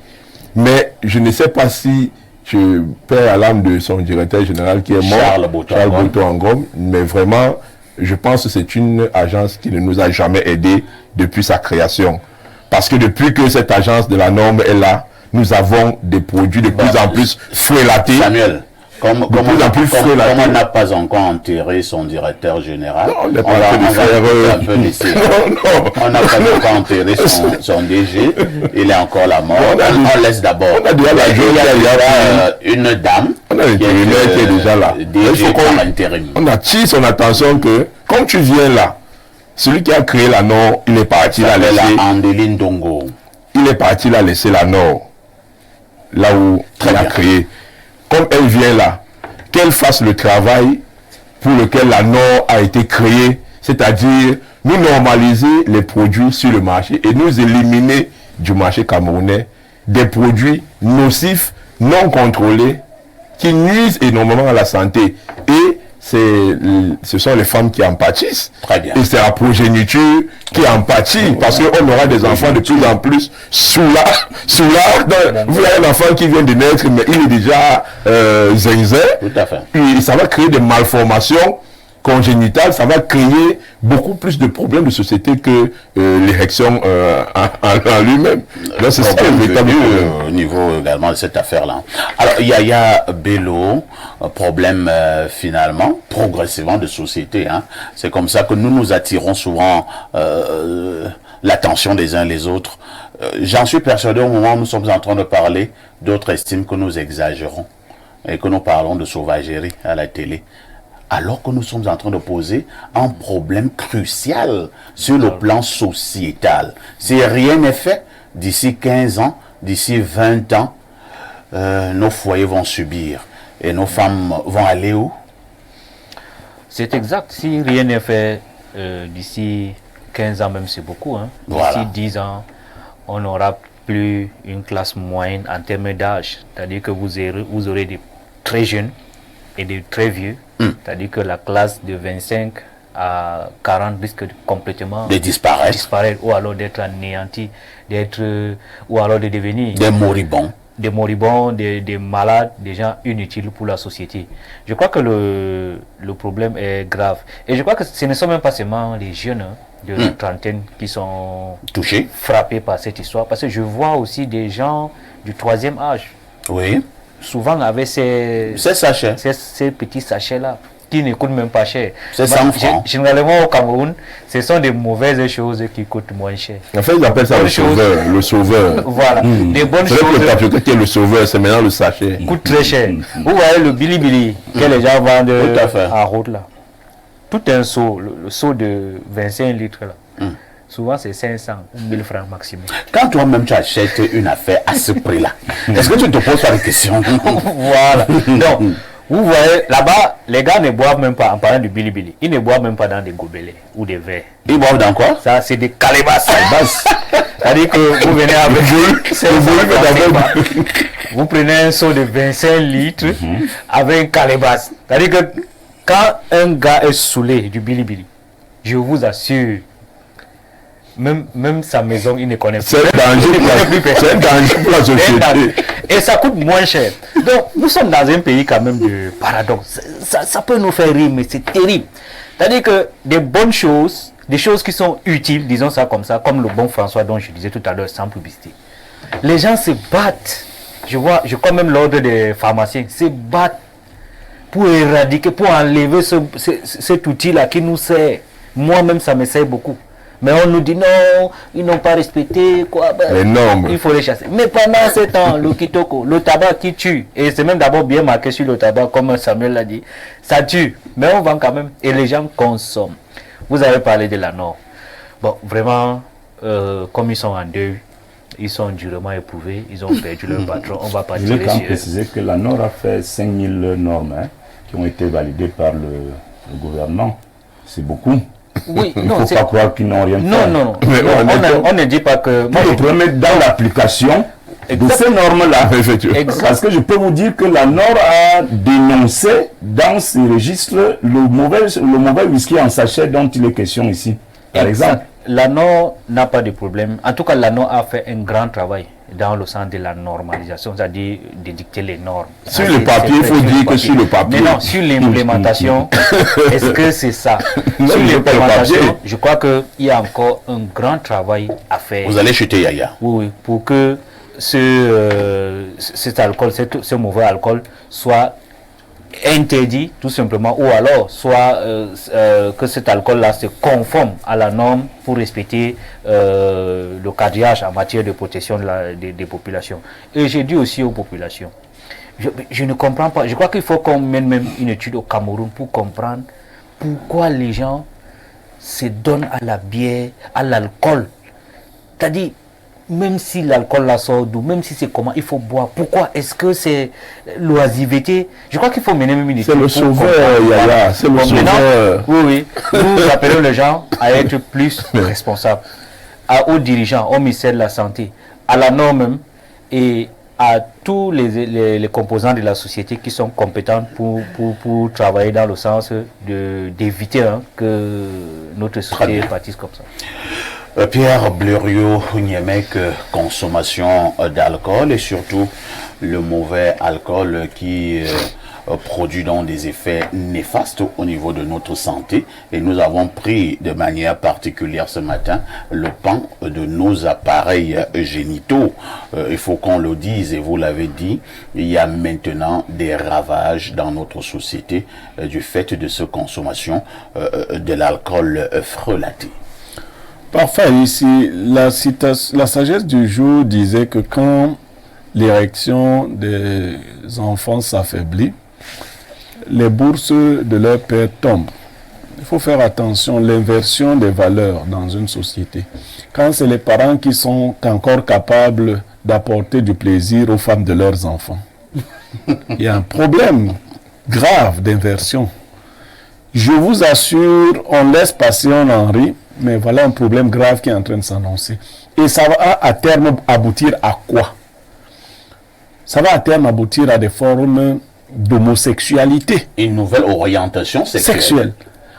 Mais je ne sais pas si je perds à l'âme de son directeur général qui est mort, Charles Boto-Ngom, mais vraiment, je pense que c'est une agence qui ne nous a jamais aidés depuis sa création. Parce que depuis que cette agence de la norme est là, nous avons des produits de plus en plus frélatés. Samuel, comme on n'a pas encore enterré son directeur général, non, on n'a pas encore enterré son DG, il est encore la mort. On laisse d'abord. On a déjà une dame qui est déjà là. DG par intérim. On attire son attention que, comme tu viens là, celui qui a créé la Nord, il est parti la laisser. Andeline Dongo. Il est parti la laisser la Nord, là où il a créé. Comme elle vient là, qu'elle fasse le travail pour lequel la Nord a été créée, c'est-à-dire nous normaliser les produits sur le marché et nous éliminer du marché camerounais des produits nocifs, non contrôlés, qui nuisent énormément à la santé. Et ce sont les femmes qui en pâtissent. Très bien. Et c'est la progéniture qui en pâtit, parce qu'on aura des enfants de plus en plus sous là. Vous avez un enfant qui vient de naître, mais il est déjà zinzin. Tout à fait. Et ça va créer des malformations congénitales, ça va créer beaucoup plus de problèmes de société que l'érection en lui-même. Là, c'est ça le véritable au niveau également de cette affaire-là. Alors, Yaya Bello, problème finalement, progressivement de société. Hein. C'est comme ça que nous nous attirons souvent l'attention des uns les autres. J'en suis persuadé au moment où nous sommes en train de parler, d'autres estiment que nous exagérons et que nous parlons de sauvagerie à la télé. Alors que nous sommes en train de poser un problème crucial sur le plan sociétal. Si rien n'est fait, d'ici 15 ans, d'ici 20 ans, nos foyers vont subir. Et nos femmes vont aller où? C'est exact. Si rien n'est fait, d'ici 15 ans même, c'est beaucoup. Hein. Voilà. D'ici 10 ans, on n'aura plus une classe moyenne en termes d'âge. C'est-à-dire que vous aurez des très jeunes et des très vieux. C'est-à-dire que la classe de 25 à 40 risque complètement de disparaître ou alors d'être anéanti, ou alors de devenir des moribonds. Des moribonds, des malades, des gens inutiles pour la société. Je crois que le problème est grave. Et je crois que ce ne sont même pas seulement les jeunes de la trentaine qui sont touchés, frappés par cette histoire. Parce que je vois aussi des gens du 3e âge. Oui. Souvent avec ces sachets. Ces petits sachets-là. qui ne coûtent même pas cher. C'est 100 francs. Généralement au Cameroun, ce sont des mauvaises choses qui coûtent moins cher. En fait, ils appellent ça le sauveur. Voilà, des bonnes C'est choses le tapiota qui est le sauveur, c'est maintenant le sachet. coûtent très cher. Vous voyez le bilibili que les gens vendent Tout à fait. en route là. Tout un seau, le seau de 25 litres là. Souvent c'est 500 ou 1000 francs maximum. Quand toi-même tu achètes une affaire à ce prix-là, est-ce que tu te poses pas la question? Voilà. Donc, vous voyez, là-bas, les gars ne boivent même pas, en parlant du bilibili, ils ne boivent même pas dans des gobelets ou des verres. Ils boivent dans quoi? Ça, c'est des calebasses. C'est-à-dire que vous venez avec vous prenez un seau de 25 litres avec un calebasse. C'est-à-dire que quand un gars est saoulé du bilibili, je vous assure, même sa maison, il ne connaît plus. C'est un danger pour la société. Et ça coûte moins cher. Donc, nous sommes dans un pays quand même de paradoxe. Ça peut nous faire rire, mais c'est terrible. C'est-à-dire que des bonnes choses, des choses qui sont utiles, disons ça comme ça, comme le bon François dont je disais tout à l'heure, sans publicité. Les gens se battent. Je crois même l'ordre des pharmaciens, se battent pour éradiquer, pour enlever cet outil-là qui nous sert. Moi-même, ça me sert beaucoup. Mais on nous dit non, ils n'ont pas respecté, quoi. Les normes. Il faut les chasser. Mais pendant ce temps, le kitoko, le tabac qui tue, et c'est même d'abord bien marqué sur le tabac, comme Samuel l'a dit, ça tue. Mais on vend quand même, et les gens consomment. Vous avez parlé de la Nord. Bon, vraiment, comme ils sont en deuil, ils sont durement éprouvés, ils ont perdu leur patron, on va pas Je tirer voulais quand même sur eux. préciser que la Nord a fait 5000 normes qui ont été validées par le gouvernement. C'est beaucoup. Oui, Il ne non, faut c'est- pas croire qu'ils n'ont rien fait. non. Mais On ne dit pas que... Moi, je pourrais mettre dans l'application de Exact. ces normes-là. Effectivement. Exact. Parce que je peux vous dire que la Nord a dénoncé dans ses registres le mauvais whisky en sachet dont il est question ici. Par exemple. L'ANO n'a pas de problème. En tout cas, l'ANO a fait un grand travail dans le sens de la normalisation, c'est-à-dire de dicter les normes. Sur Ça, le c'est- papier, c'est il faut fait dire que sur le papier. Mais non, sur l'implémentation, est-ce que c'est ça? Non, Sur il n'y a pas le l'implémentation, papier. je crois qu'il y a encore un grand travail à faire. Vous allez chuter Yaya. Oui, pour que cet alcool, ce mauvais alcool soit interdit tout simplement, ou alors soit que cet alcool-là se conforme à la norme pour respecter le quadrillage en matière de protection des populations. Et j'ai dit aussi aux populations, je ne comprends pas, je crois qu'il faut qu'on mène même une étude au Cameroun pour comprendre pourquoi les gens se donnent à la bière, à l'alcool. C'est-à-dire, même si l'alcool la sort d'où, même si c'est comment, il faut boire. Pourquoi est-ce que c'est l'oisiveté? Je crois qu'il faut mener même une étude. C'est le pour sauveur, comprendre. Yaya, Voilà. c'est le Bon, maintenant, sauveur. oui. Nous appelons les gens à être plus responsables. Aux dirigeants, au ministère de la Santé, à la norme même, et à tous les composants de la société qui sont compétents pour travailler dans le sens d'éviter que notre société partisse comme ça. Pierre Blériot-Niemek, consommation d'alcool et surtout le mauvais alcool qui produit donc des effets néfastes au niveau de notre santé. Et nous avons pris de manière particulière ce matin le pan de nos appareils génitaux. Il faut qu'on le dise, et vous l'avez dit, il y a maintenant des ravages dans notre société du fait de cette consommation de l'alcool frelaté. Parfait. Ici, la sagesse du jour disait que quand l'érection des enfants s'affaiblit, les bourses de leur père tombent. Il faut faire attention, l'inversion des valeurs dans une société. Quand c'est les parents qui sont encore capables d'apporter du plaisir aux femmes de leurs enfants, il y a un problème grave d'inversion. Je vous assure, on laisse passer, on en rit, mais voilà un problème grave qui est en train de s'annoncer. Et ça va à terme aboutir à quoi? Ça va à terme aboutir à des formes d'homosexualité. Une nouvelle orientation Sexuelle.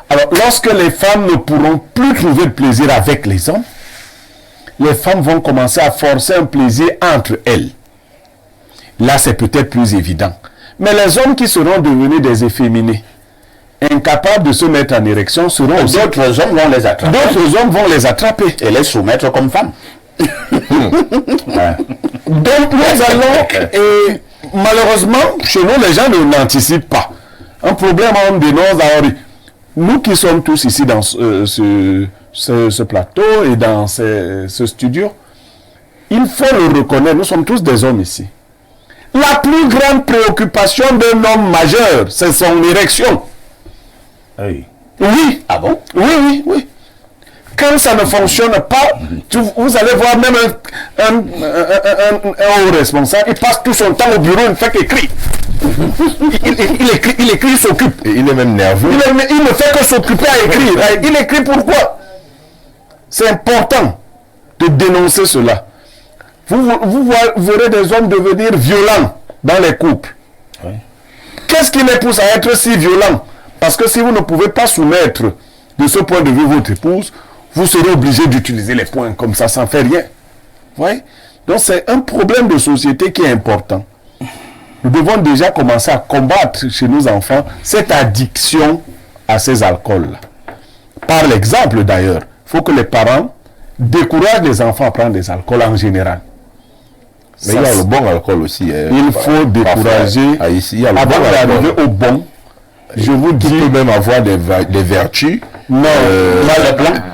Alors, lorsque les femmes ne pourront plus trouver de plaisir avec les hommes, les femmes vont commencer à forcer un plaisir entre elles. Là, c'est peut-être plus évident. Mais les hommes qui seront devenus des efféminés, incapables de se mettre en érection, seront aussi... D'autres hommes vont les attraper. D'autres hommes vont les attraper. Et les soumettre comme femmes. Donc nous allons, et malheureusement, chez nous, les gens n'anticipent pas. un problème, on dénonce d'abord. Nous qui sommes tous ici dans ce plateau et dans ce studio, il faut le reconnaître, nous sommes tous des hommes ici. La plus grande préoccupation d'un homme majeur, c'est son érection. Hey. Oui. Ah bon? Oui. Quand ça ne fonctionne pas, vous allez voir même un haut responsable, il passe tout son temps au bureau, il ne fait qu'écrire. Il écrit, il s'occupe. Et il est même nerveux. Il ne fait que s'occuper à écrire. Il écrit pourquoi? C'est important de dénoncer cela. Vous verrez des hommes devenir violents dans les couples. Oui. Qu'est-ce qui les pousse à être si violents? Parce que si vous ne pouvez pas soumettre de ce point de vue votre épouse, vous serez obligé d'utiliser les poings comme ça ne fait rien. Ouais? Donc c'est un problème de société qui est important. Nous devons déjà commencer à combattre chez nos enfants cette addiction à ces alcools-là. Par l'exemple d'ailleurs, il faut que les parents découragent les enfants à prendre des alcools en général. Mais il y a le bon alcool aussi. Il faut décourager avant d'arriver au bon. Je vous dis, peut même avoir des vertus. Non,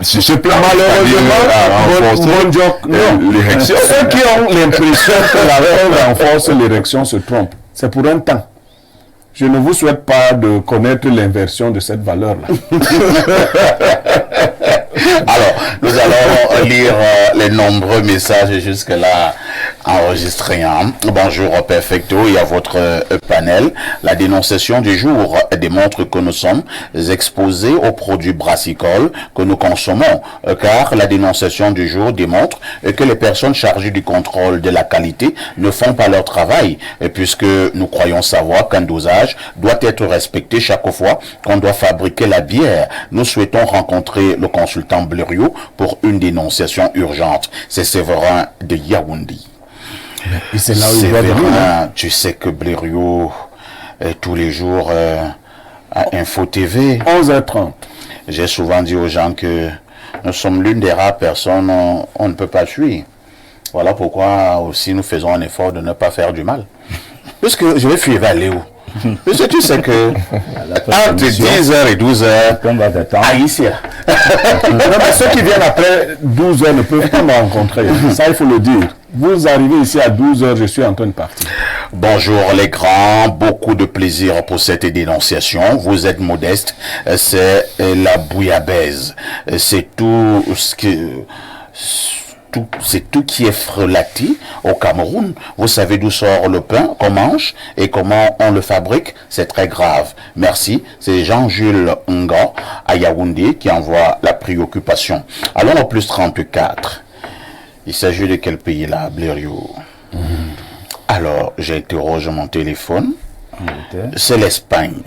ce plan, malheureusement, l'érection. Ceux qui ont l'impression que l'alcool renforce l'érection se trompent. C'est pour un temps. Je ne vous souhaite pas de connaître l'inversion de cette valeur-là. Alors, nous allons lire les nombreux messages jusque-là enregistrés. Hein. Bonjour Perfecto et à votre panel. La dénonciation du jour démontre que nous sommes exposés aux produits brassicoles que nous consommons, car la dénonciation du jour démontre que les personnes chargées du contrôle de la qualité ne font pas leur travail, puisque nous croyons savoir qu'un dosage doit être respecté chaque fois qu'on doit fabriquer la bière. Nous souhaitons rencontrer le consultant Blériot pour une dénonciation urgente. C'est Séverin de Yaoundé. Et c'est là où Séverin, tu sais que Blériot tous les jours à Info TV. 11h30. J'ai souvent dit aux gens que nous sommes l'une des rares personnes on ne peut pas suivre. Voilà pourquoi aussi nous faisons un effort de ne pas faire du mal. Puisque je vais fuir vers Léo. Parce que tu sais que entre 10h et 12h, ici. Non, mais ceux qui viennent après 12h ne peuvent pas me rencontrer. Ça, il faut le dire. Vous arrivez ici à 12h, je suis en train de partir. Bonjour les grands, beaucoup de plaisir pour cette dénonciation. Vous êtes modeste, c'est la bouillabaisse. C'est tout ce que... C'est tout qui est frelaté au Cameroun. Vous savez d'où sort le pain qu'on mange et comment on le fabrique. C'est très grave. Merci. C'est Jean-Jules Nga à Yaoundé qui envoie la préoccupation. Allons au plus 34. Il s'agit de quel pays là, Blériot? Alors, j'interroge mon téléphone. C'est l'Espagne.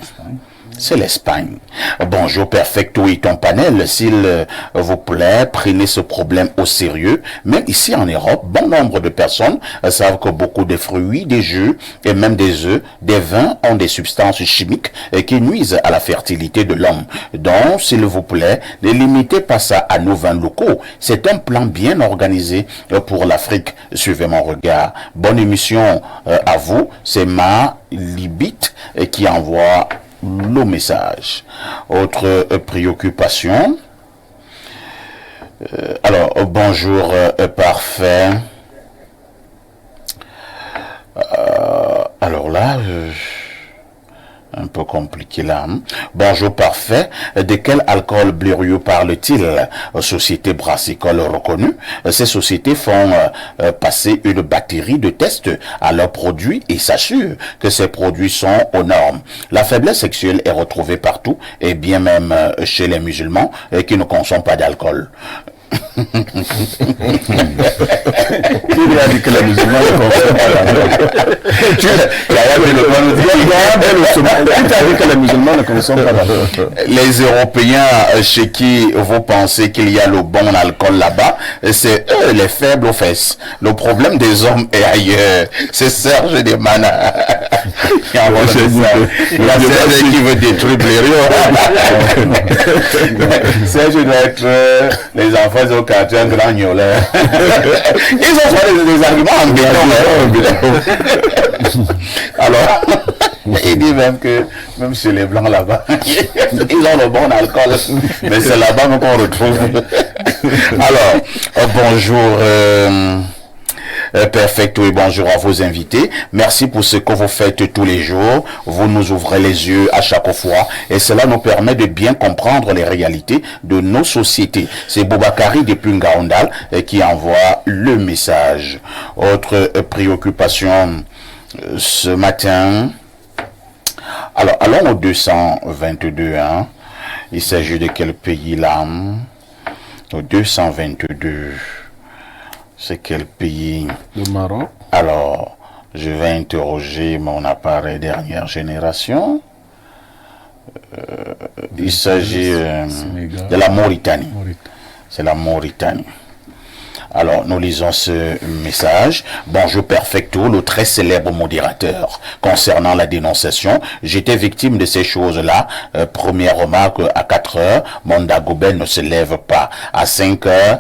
C'est l'Espagne. Bonjour Perfecto et ton panel, s'il vous plaît, prenez ce problème au sérieux. Même ici en Europe, bon nombre de personnes savent que beaucoup de fruits, des jus et même des œufs, des vins ont des substances chimiques qui nuisent à la fertilité de l'homme. Donc, s'il vous plaît, ne limitez pas ça à nos vins locaux. C'est un plan bien organisé pour l'Afrique. Suivez mon regard. Bonne émission à vous. C'est Ma Libite qui envoie le message. Autre préoccupation. Alors, bonjour, parfait. Alors là, un peu compliqué là. Bonjour parfait. De quel alcool Blériot parle-t-il? Société brassicole reconnue. Ces sociétés font passer une batterie de tests à leurs produits et s'assurent que ces produits sont aux normes. La faiblesse sexuelle est retrouvée partout et bien même chez les musulmans qui ne consomment pas d'alcool. Qui lui a dit que les musulmans ne consomment pas d'alcool? Qui t'a dit que les musulmans ne consomment pas d'alcool? Les Européens chez qui vous pensez qu'il y a le bon alcool là-bas, c'est eux les faibles aux fesses. Le problème des hommes est ailleurs. C'est Serge Desmana qui envoie ça. La Serge qui veut détruire Blériot. Serge doit être les enfants au quartier un grand gnolé. Ils ont fait des arguments en béton. Alors, Il dit même que, même chez les Blancs là-bas, ils ont le bon alcool. Mais c'est là-bas qu'on retrouve. Alors, bonjour. Perfecto et bonjour à vos invités. Merci pour ce que vous faites tous les jours. Vous nous ouvrez les yeux à chaque fois et cela nous permet de bien comprendre les réalités de nos sociétés. C'est Boubacarri depuis Ngaoundal qui envoie le message. Autre préoccupation ce matin. Alors, allons au 222. Hein. Il s'agit de quel pays là? Au 222. C'est quel pays? Le Maroc. Alors, je vais interroger mon appareil dernière génération. Il s'agit de la Mauritanie. C'est la Mauritanie. Alors, nous lisons ce message. Bonjour Perfecto, le très célèbre modérateur. Concernant la dénonciation, j'étais victime de ces choses-là. Première remarque, à 4 heures, mon Dagobert ne se lève pas. À 5 heures,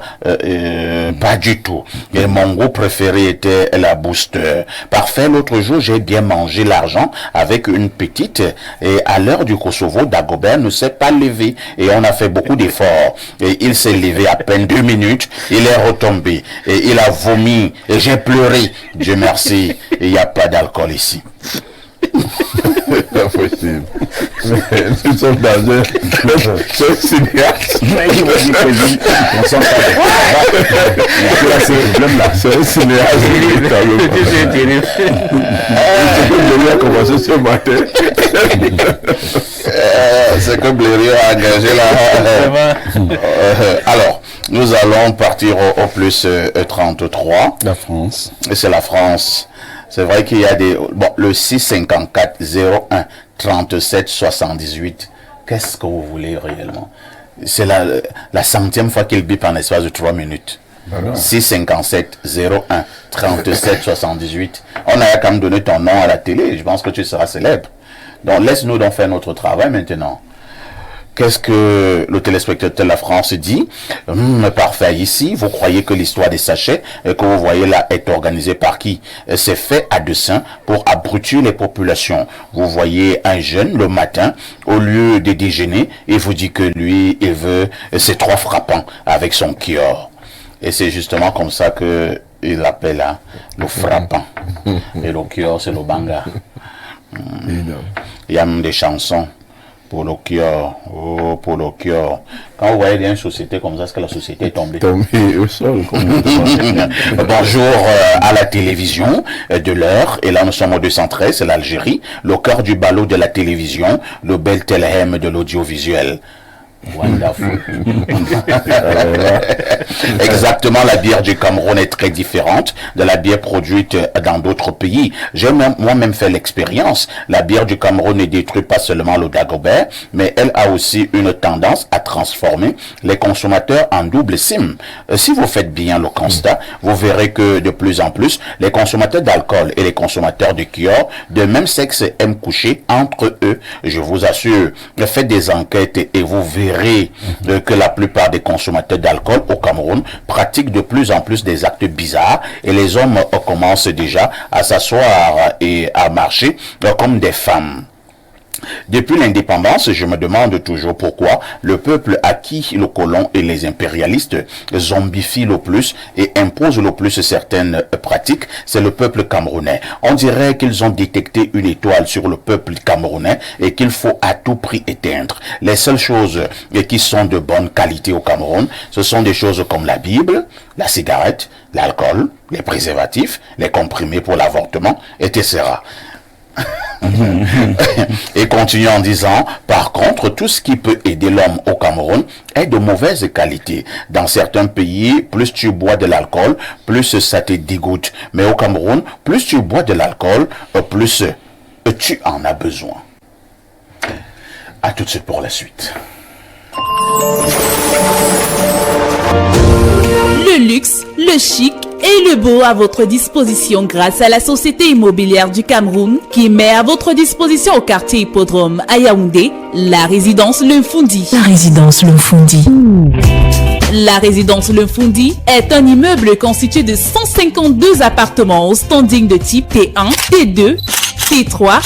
pas du tout. Et mon goût préféré était la Booster. Parfait, l'autre jour, j'ai bien mangé l'argent avec une petite. Et à l'heure du Kosovo, Dagobert ne s'est pas levé. Et on a fait beaucoup d'efforts. Et il s'est levé à peine 2 minutes. Il est retombé. Et il a vomi et j'ai pleuré. Dieu merci, il n'y a pas d'alcool ici. Pas possible. Nous sommes dans un cinéaste. C'est un cinéaste. C'est commencé ce matin. C'est que Blériot a engagé là. Alors, nous allons partir au plus 33. La France. Et c'est la France. C'est vrai qu'il y a des... Bon, le 654 01 37 78. Qu'est-ce que vous voulez réellement? C'est la centième fois qu'il bip en espace de 3 minutes. Voilà. 657 01 37 78. On a quand même donné ton nom à la télé. Je pense que tu seras célèbre. Donc, laisse-nous donc faire notre travail maintenant. Qu'est-ce que le téléspectateur de la France dit? Parfait. Ici, vous croyez que l'histoire des sachets que vous voyez là est organisée par qui? C'est fait à dessein pour abrutir les populations. Vous voyez un jeune le matin, au lieu de déjeuner, il vous dit que lui, il veut ces 3 frappants avec son kior. Et c'est justement comme ça que il l'appelle là, le frappant. Et le kior, c'est le banga. Il y a même des chansons. Pour le kior, oh, pour le kior. Quand vous voyez une société comme ça, est-ce que la société est tombée? Tombée au sol. Bonjour à la télévision de l'heure. Et là, nous sommes au 213, c'est l'Algérie. Le cœur du ballot de la télévision, le Beltelhem de l'audiovisuel. Wonderful. Exactement, la bière du Cameroun est très différente de la bière produite dans d'autres pays. J'ai moi-même fait l'expérience. La bière du Cameroun ne détruit pas seulement le Dagobert, mais elle a aussi une tendance à transformer les consommateurs en double SIM. Si vous faites bien le constat, vous verrez que de plus en plus, les consommateurs d'alcool et les consommateurs de kior de même sexe aiment coucher entre eux. Je vous assure, faites des enquêtes et vous verrez que la plupart des consommateurs d'alcool au Cameroun pratiquent de plus en plus des actes bizarres et les hommes commencent déjà à s'asseoir et à marcher comme des femmes. Depuis l'indépendance, je me demande toujours pourquoi le peuple à qui le colon et les impérialistes zombifient le plus et imposent le plus certaines pratiques, c'est le peuple camerounais. On dirait qu'ils ont détecté une étoile sur le peuple camerounais et qu'il faut à tout prix éteindre. Les seules choses qui sont de bonne qualité au Cameroun, ce sont des choses comme la Bible, la cigarette, l'alcool, les préservatifs, les comprimés pour l'avortement, etc. Et continue en disant, par contre, tout ce qui peut aider l'homme au Cameroun est de mauvaise qualité. Dans certains pays, plus tu bois de l'alcool, plus ça te dégoûte. Mais au Cameroun, plus tu bois de l'alcool, plus tu en as besoin. À tout de suite pour la suite. Le luxe, le chic et le beau à votre disposition grâce à la Société immobilière du Cameroun qui met à votre disposition au quartier Hippodrome à Yaoundé la résidence Le Foundi. La résidence Le Foundi. La résidence Le Foundi est un immeuble constitué de 152 appartements au standing de type T1, T2, T3,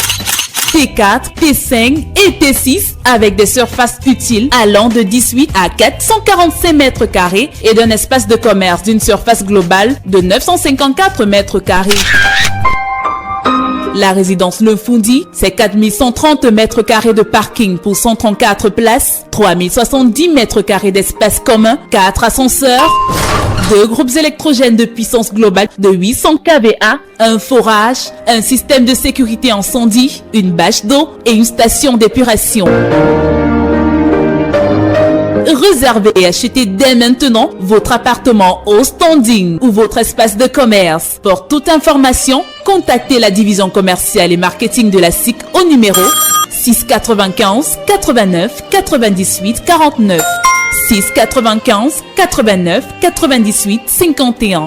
T4, T5 et T6 avec des surfaces utiles allant de 18 à 445 mètres carrés et d'un espace de commerce d'une surface globale de 954 mètres carrés. La résidence Le Foundi, c'est 4130 mètres carrés de parking pour 134 places, 3070 mètres carrés d'espace commun, 4 ascenseurs, 2 groupes électrogènes de puissance globale de 800 kVA, un forage, un système de sécurité incendie, une bâche d'eau et une station d'épuration. Réservez et achetez dès maintenant votre appartement au standing ou votre espace de commerce. Pour toute information, contactez la division commerciale et marketing de la SIC au numéro 695 89 98 49 695 89 98 51.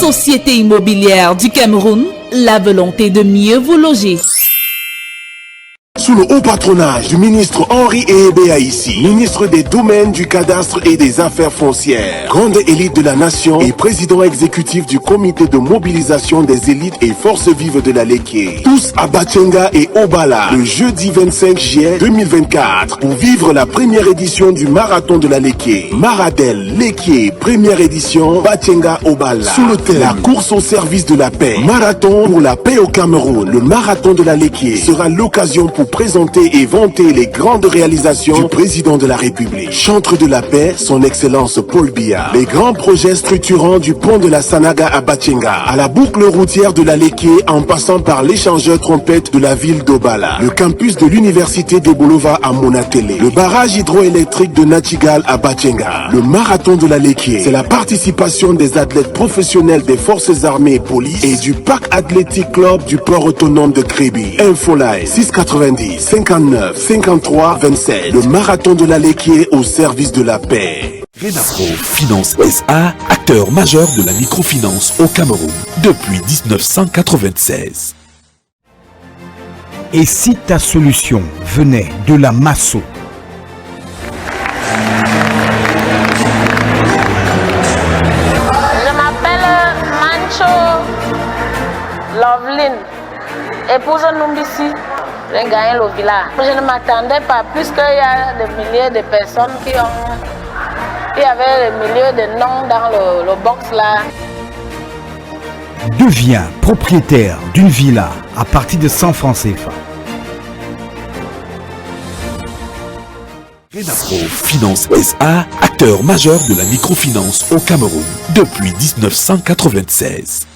Société immobilière du Cameroun, la volonté de mieux vous loger. Sous le haut patronage du ministre Henri Ehebe ici, ministre des Domaines, du Cadastre et des Affaires foncières, grande élite de la nation et président exécutif du comité de mobilisation des élites et forces vives de la Léké. Tous à Batchenga et Obala, le jeudi 25 juillet 2024, pour vivre la première édition du marathon de la Léké. Maradel, Léké, première édition, Batchenga, Obala. Sous le thème, la course au service de la paix. Marathon pour la paix au Cameroun. Le marathon de la Léké sera l'occasion pour présenter et vanter les grandes réalisations du président de la République. Chantre de la paix, son excellence Paul Biya. Les grands projets structurants du pont de la Sanaga à Batchenga, à la boucle routière de la Léké en passant par l'échangeur trompette de la ville d'Obala, le campus de l'université de Bolova à Monatele, le barrage hydroélectrique de Nachigal à Batchenga. Le marathon de la Léké, c'est la participation des athlètes professionnels des forces armées et police et du Parc Athletic Club du port autonome de Crébi. Infolive 690 59 53 27. Le marathon de la Léké au service de la paix. Renapro Finance SA, acteur majeur de la microfinance au Cameroun depuis 1996. Et si ta solution venait de la Masso? Je m'appelle Mancho Loveline, épouse Numbisi. J'ai gagné le village. Je ne m'attendais pas, puisqu'il y a des milliers de personnes qui avaient des milliers de noms dans le box là. Deviens propriétaire d'une villa à partir de 100 francs CFA. Renapro Finance SA, acteur majeur de la microfinance au Cameroun depuis 1996.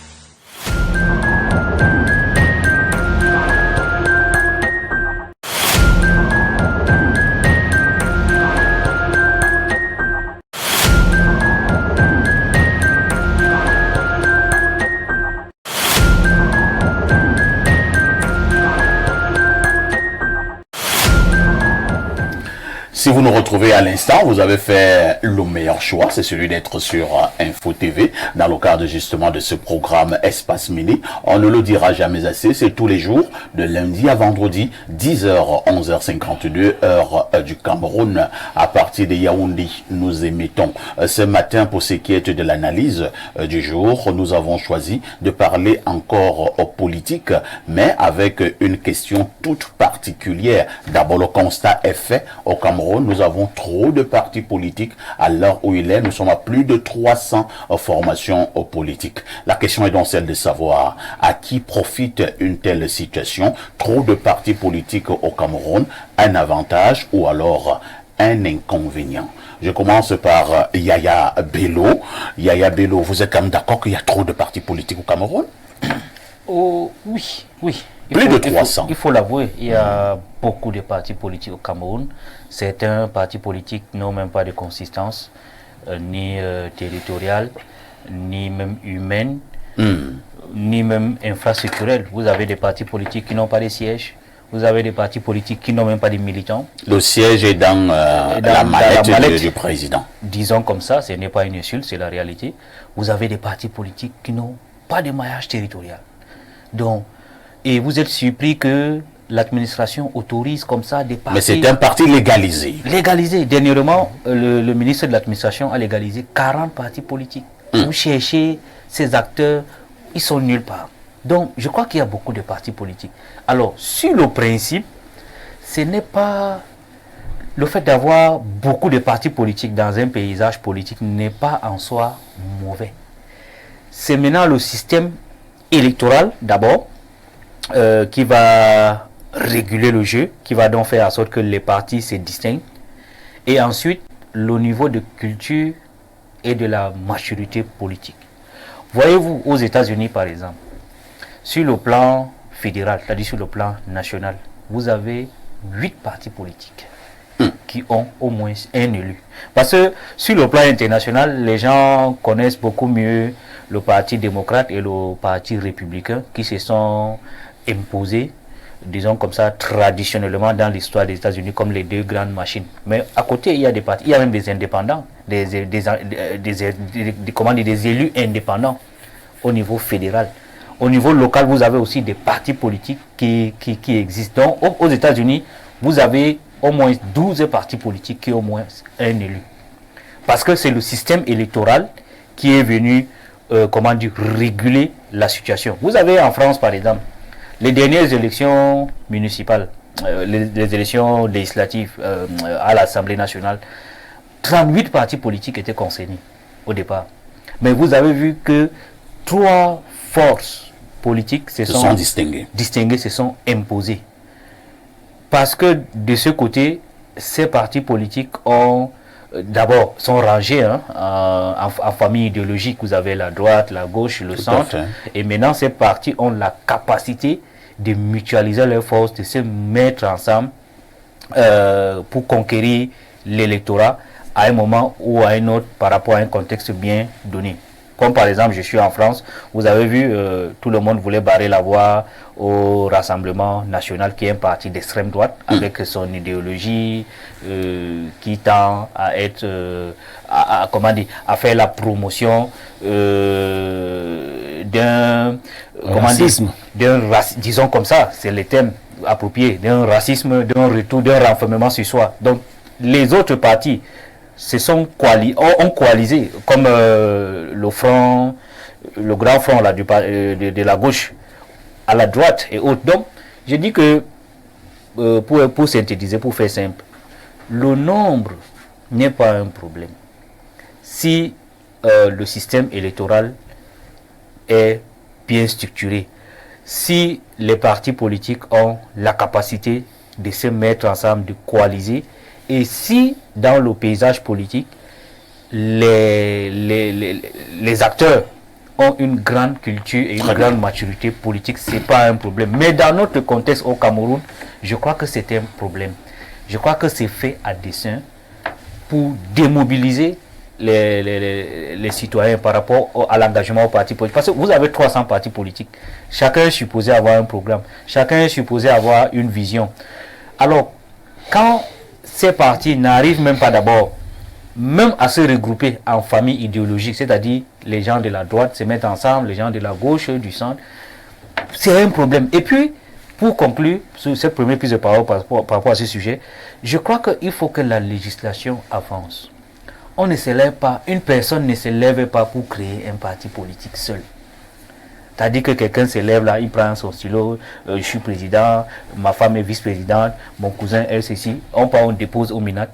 Si vous nous retrouvez à l'instant, vous avez fait le meilleur choix, c'est celui d'être sur Info TV, dans le cadre justement de ce programme Espace Mini. On ne le dira jamais assez, c'est tous les jours, de lundi à vendredi, 10h, 11h52, heure du Cameroun. À partir de Yaoundé, nous émettons. Ce matin, pour ce qui est de l'analyse du jour, nous avons choisi de parler encore politique, mais avec une question toute particulière. D'abord, le constat est fait au Cameroun. Nous avons trop de partis politiques à l'heure où il est. Nous sommes à plus de 300 formations politiques. La question est donc celle de savoir à qui profite une telle situation. Trop de partis politiques au Cameroun, un avantage ou alors un inconvénient. Je commence par Yaya Bello. Yaya Bello, vous êtes quand même d'accord qu'il y a trop de partis politiques au Cameroun? Oh, oui, oui. Plus de 300. Il faut l'avouer, il y a beaucoup de partis politiques au Cameroun. Certains partis politiques n'ont même pas de consistance, ni territoriale, ni même humaine, ni même infrastructurelle. Vous avez des partis politiques qui n'ont pas de siège. Vous avez des partis politiques qui n'ont même pas de militants. Le siège est dans la mallette du président. Disons comme ça, ce n'est pas une insulte, c'est la réalité. Vous avez des partis politiques qui n'ont pas de maillage territorial. Donc, et vous êtes surpris que l'administration autorise comme ça des partis... Mais c'est un parti légalisé. Légalisé. Dernièrement, le ministre de l'administration a légalisé 40 partis politiques. Vous cherchez ces acteurs, ils sont nulle part. Donc, je crois qu'il y a beaucoup de partis politiques. Alors, sur le principe, ce n'est pas... Le fait d'avoir beaucoup de partis politiques dans un paysage politique n'est pas en soi mauvais. C'est maintenant le système électoral, d'abord, qui va réguler le jeu, qui va donc faire en sorte que les partis se distinguent. Et ensuite, le niveau de culture et de la maturité politique. Voyez-vous, aux États-Unis, par exemple, sur le plan fédéral, c'est-à-dire sur le plan national, vous avez 8 partis politiques qui ont au moins un élu. Parce que sur le plan international, les gens connaissent beaucoup mieux le Parti démocrate et le Parti républicain qui se sont imposés, disons comme ça, traditionnellement dans l'histoire des États-Unis comme les deux grandes machines. Mais à côté, il y a des partis, il y a même des indépendants, des élus indépendants au niveau fédéral. Au niveau local, vous avez aussi des partis politiques qui existent. Donc, aux États-Unis, vous avez au moins 12 partis politiques qui ont au moins un élu. Parce que c'est le système électoral qui est venu, réguler la situation. Vous avez en France, par exemple, les dernières élections municipales, les élections législatives à l'Assemblée nationale, 38 partis politiques étaient concernés au départ. Mais vous avez vu que 3 forces politiques se sont distinguées, se sont imposées. Parce que de ce côté, ces partis politiques ont d'abord sont rangés en famille idéologique. Vous avez la droite, la gauche, le centre. Et maintenant, ces partis ont la capacité de mutualiser leurs forces, de se mettre ensemble pour conquérir l'électorat à un moment ou à un autre par rapport à un contexte bien donné. Comme par exemple, je suis en France, vous avez vu, tout le monde voulait barrer la voie au Rassemblement national, qui est un parti d'extrême droite, avec son idéologie qui tend à être, à faire la promotion d'un racisme. Disons comme ça, c'est le thème approprié, d'un racisme, d'un retour, d'un renfermement sur soi. Donc, les autres partis ont coalisé, comme le front, le grand front là, de la gauche à la droite et autres. Donc, je dis que, pour synthétiser, pour faire simple, le nombre n'est pas un problème. Si le système électoral est bien structuré, si les partis politiques ont la capacité de se mettre ensemble, de coaliser, et si dans le paysage politique, les acteurs ont une grande culture et une grande maturité politique, ce n'est pas un problème. Mais dans notre contexte au Cameroun, je crois que c'est un problème. Je crois que c'est fait à dessein pour démobiliser les citoyens par rapport à l'engagement aux partis politiques. Parce que vous avez 300 partis politiques. Chacun est supposé avoir un programme. Chacun est supposé avoir une vision. Alors, quand ces partis n'arrivent même pas d'abord, même à se regrouper en famille idéologique, c'est-à-dire les gens de la droite se mettent ensemble, les gens de la gauche, du centre, c'est un problème. Et puis, pour conclure sur cette première prise de parole par rapport à ce sujet, je crois qu'il faut que la législation avance. On ne se lève pas, une personne ne se lève pas pour créer un parti politique seul. C'est-à-dire que quelqu'un se lève là, il prend son stylo, je suis président, ma femme est vice-présidente, mon cousin est ceci, on dépose au MINAC,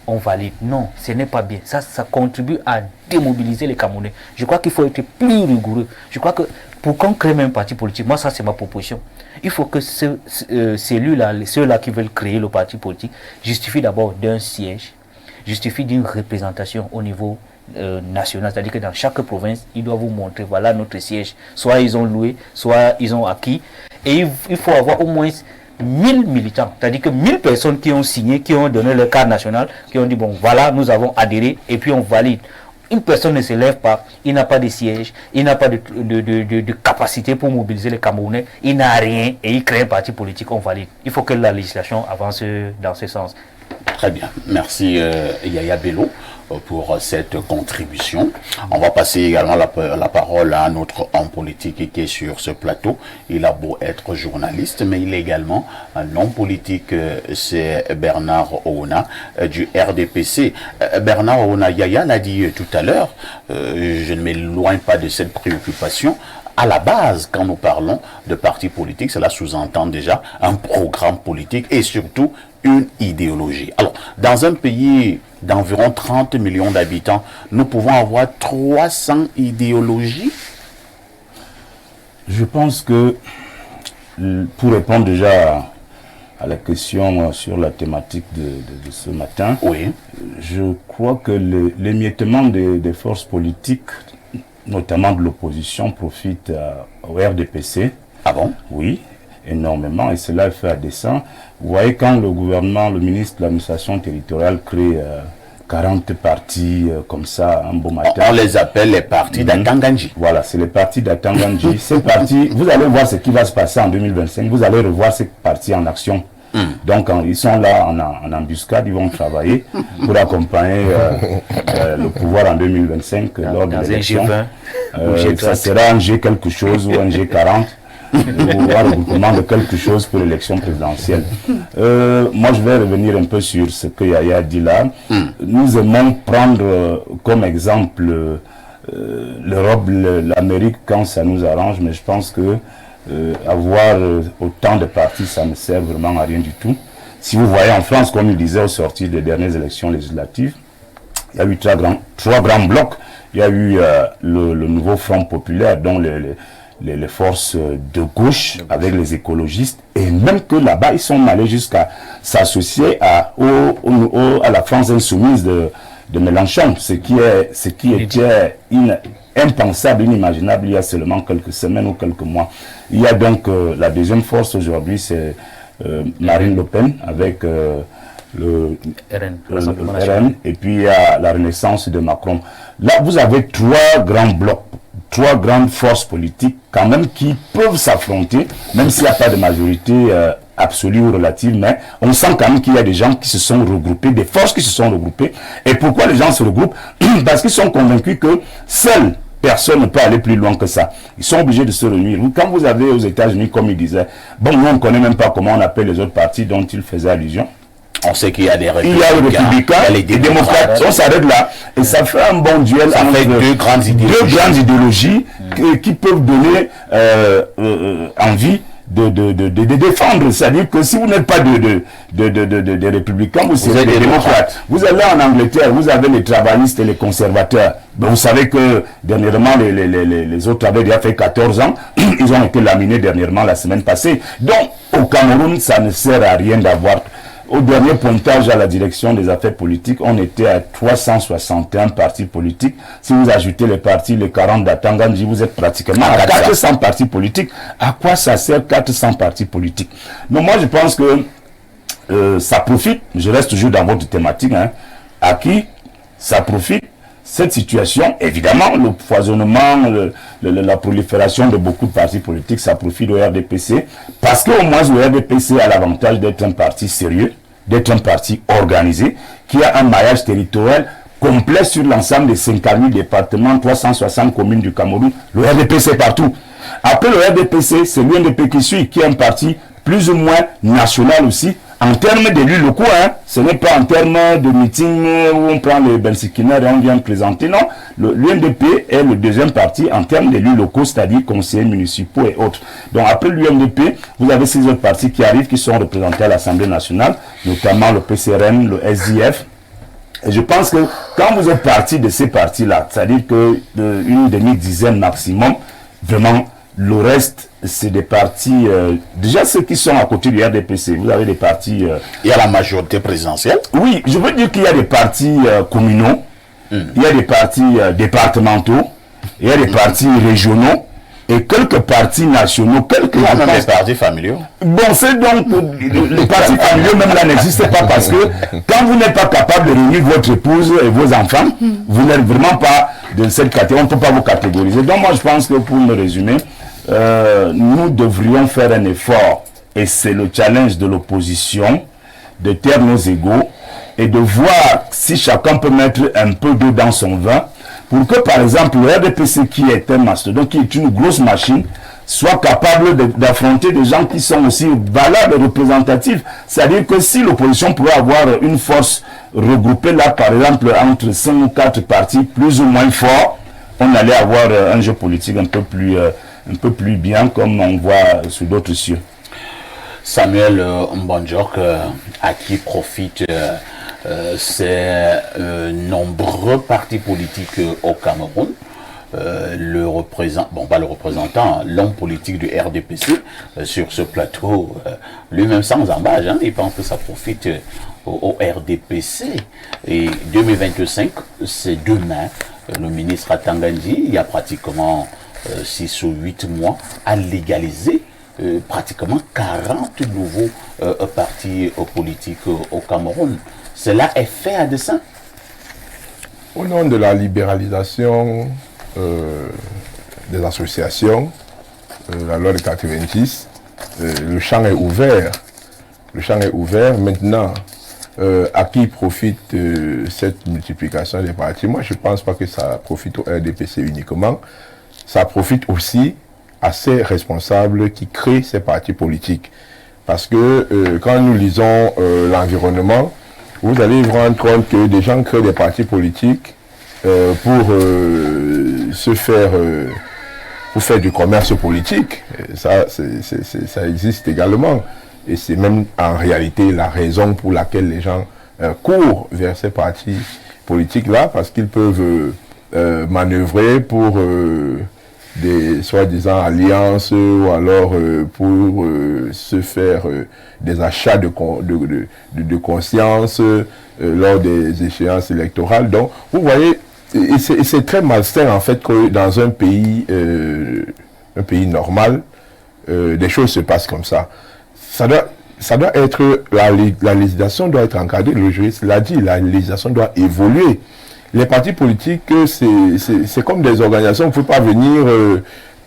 on valide. Non, ce n'est pas bien. Ça contribue à démobiliser les Camerounais. Je crois qu'il faut être plus rigoureux. Je crois que pour qu'on crée même un parti politique, moi ça c'est ma proposition, il faut que ceux-là qui veulent créer le parti politique justifient d'abord d'un siège, justifient d'une représentation au niveau national, c'est-à-dire que dans chaque province, ils doivent vous montrer, voilà notre siège. Soit ils ont loué, soit ils ont acquis. Et il faut avoir au moins 1000 militants, c'est-à-dire que 1000 personnes qui ont signé, qui ont donné leur carte nationale, qui ont dit, bon, voilà, nous avons adhéré, et puis on valide. Une personne ne se lève pas, il n'a pas de siège, il n'a pas de capacité pour mobiliser les Camerounais, il n'a rien, et il crée un parti politique, on valide. Il faut que la législation avance dans ce sens. Très bien. Merci Yaya Bello pour cette contribution. On va passer également la parole à un autre homme politique qui est sur ce plateau. Il a beau être journaliste, mais il est également un homme politique. C'est Bernard Ouna du RDPC. Bernard Ouna, Yaya l'a dit tout à l'heure, je ne m'éloigne pas de cette préoccupation. à la base, quand nous parlons de partis politiques, cela sous-entend déjà un programme politique et surtout une idéologie. Alors, dans un pays d'environ 30 millions d'habitants, nous pouvons avoir 300 idéologies. Je pense que, pour répondre déjà à la question sur la thématique de ce matin, oui, je crois que l'émiettement des forces politiques, notamment de l'opposition, profite au RDPC. Ah bon? Oui, énormément, et cela est fait à dessein. Vous voyez, quand le gouvernement, le ministre de l'administration territoriale crée 40 partis comme ça, un beau matin. On les appelle les partis d'Atanganji. Voilà, c'est les partis d'Atanganji. Ces partis, vous allez voir ce qui va se passer en 2025, vous allez revoir ces partis en action. Donc, ils sont là en embuscade, ils vont travailler pour accompagner le pouvoir en 2025 lors de l'élection. Ça sera un G quelque chose ou un G40. Ou un regroupement de quelque chose pour l'élection présidentielle. Moi, je vais revenir un peu sur ce que Yaya dit là. Nous aimons prendre comme exemple l'Europe, l'Amérique quand ça nous arrange, mais je pense que avoir autant de partis, ça ne sert vraiment à rien du tout. Si vous voyez en France, comme il disait au sortir des dernières élections législatives, il y a eu trois grands blocs. Il y a eu le nouveau Front populaire, dont les forces de gauche avec les écologistes, et même que là-bas, ils sont allés jusqu'à s'associer à la France insoumise de Mélenchon, ce qui était impensable, inimaginable il y a seulement quelques semaines ou quelques mois. Il y a donc la deuxième force aujourd'hui, c'est Marine Le Pen avec le RN, et puis il y a la Renaissance de Macron. Là, vous avez trois grands blocs, trois grandes forces politiques quand même qui peuvent s'affronter, même s'il n'y a pas de majorité absolue ou relative, mais on sent quand même qu'il y a des gens qui se sont regroupés, des forces qui se sont regroupées. Et pourquoi les gens se regroupent? Parce qu'ils sont convaincus que seul personne ne peut aller plus loin que ça. Ils sont obligés de se réunir. Quand vous avez aux États-Unis, comme il disait, bon, nous on ne connaît même pas comment on appelle les autres partis dont il faisait allusion. On sait qu'il y a des républicains, il y a les démocrates, on s'arrête là. Et ça fait un bon duel avec deux grandes idéologies qui peuvent donner envie de défendre. C'est-à-dire que si vous n'êtes pas des républicains, vous serez des démocrates. Vous allez en Angleterre, vous avez les travaillistes et les conservateurs. Ben, vous savez que dernièrement, les autres avaient déjà fait 14 ans. Ils ont été laminés dernièrement la semaine passée. Donc, au Cameroun, ça ne sert à rien d'avoir... Au dernier pointage à la direction des affaires politiques, on était à 361 partis politiques. Si vous ajoutez les partis, les 40 d'Atanganji, vous êtes pratiquement à 400 partis politiques. À quoi ça sert 400 partis politiques? Mais moi, je pense que ça profite, je reste toujours dans votre thématique, hein, à qui ça profite cette situation? Évidemment, le foisonnement, la prolifération de beaucoup de partis politiques, ça profite au RDPC, parce qu'au moins le RDPC a l'avantage d'être un parti sérieux, d'être un parti organisé, qui a un maillage territorial complet sur l'ensemble des 50 000 départements, 360 communes du Cameroun. Le RDPC partout. Après le RDPC, c'est l'UNDP qui suit, qui est un parti plus ou moins national aussi, en termes d'élus locaux, hein, ce n'est pas en termes de meeting où on prend les bensikiners et on vient présenter, non. L'UNDP est le deuxième parti en termes d'élus locaux, c'est-à-dire conseillers municipaux et autres. Donc après l'UNDP, vous avez ces autres partis qui arrivent, qui sont représentés à l'Assemblée nationale, notamment le PCRN, le SDF. Et je pense que quand vous êtes parti de ces partis-là, c'est-à-dire qu'une demi-dizaine maximum, vraiment, le reste, c'est des partis, déjà ceux qui sont à côté du RDPC, vous avez des partis... il y a la majorité présidentielle? Oui, je veux dire qu'il y a des partis communaux, il y a des partis départementaux, il y a des partis régionaux, et quelques partis nationaux, quelques... Même des partis familiaux. Bon, c'est donc... les partis familiaux, même là, n'existent pas parce que quand vous n'êtes pas capable de réunir votre épouse et vos enfants, vous n'êtes vraiment pas de cette catégorie, on ne peut pas vous catégoriser. Donc moi, je pense que pour me résumer, nous devrions faire un effort, et c'est le challenge de l'opposition, de taire nos égos et de voir si chacun peut mettre un peu d'eau dans son vin pour que, par exemple, le RDPC, qui est un mastodonte, qui est une grosse machine, soit capable d'affronter des gens qui sont aussi valables et représentatifs. C'est-à-dire que si l'opposition pourrait avoir une force regroupée là, par exemple, entre 5 ou 4 partis plus ou moins forts, on allait avoir un jeu politique un peu plus un peu plus bien comme on voit sous d'autres cieux. Samuel Mbonjok, à qui profitent ces nombreux partis politiques au Cameroun. L'homme politique du RDPC sur ce plateau, lui-même sans embâche, il pense que ça profite au RDPC. Et 2025, c'est demain. Le ministre Atangandi, il y a pratiquement 6 ou 8 mois, a légalisé pratiquement 40 nouveaux partis politiques au Cameroun. Cela est fait à dessein? Au nom de la libéralisation des associations, la loi de 90, le champ est ouvert. Le champ est ouvert. Maintenant, à qui profite cette multiplication des partis? Moi, je ne pense pas que ça profite au RDPC uniquement. Ça profite aussi à ces responsables qui créent ces partis politiques. Parce que quand nous lisons l'environnement, vous allez vous rendre compte que des gens créent des partis politiques pour faire du commerce politique. Ça existe également. Et c'est même en réalité la raison pour laquelle les gens courent vers ces partis politiques-là, parce qu'ils peuvent manœuvrer pour des soi-disant alliances ou alors pour se faire des achats de conscience lors des échéances électorales. Donc, vous voyez, et c'est très malsain en fait que dans un pays normal, des choses se passent comme ça. Ça doit être, la législation doit être encadrée, le juriste l'a dit, la législation doit évoluer. Les partis politiques, c'est comme des organisations, vous ne pouvez pas venir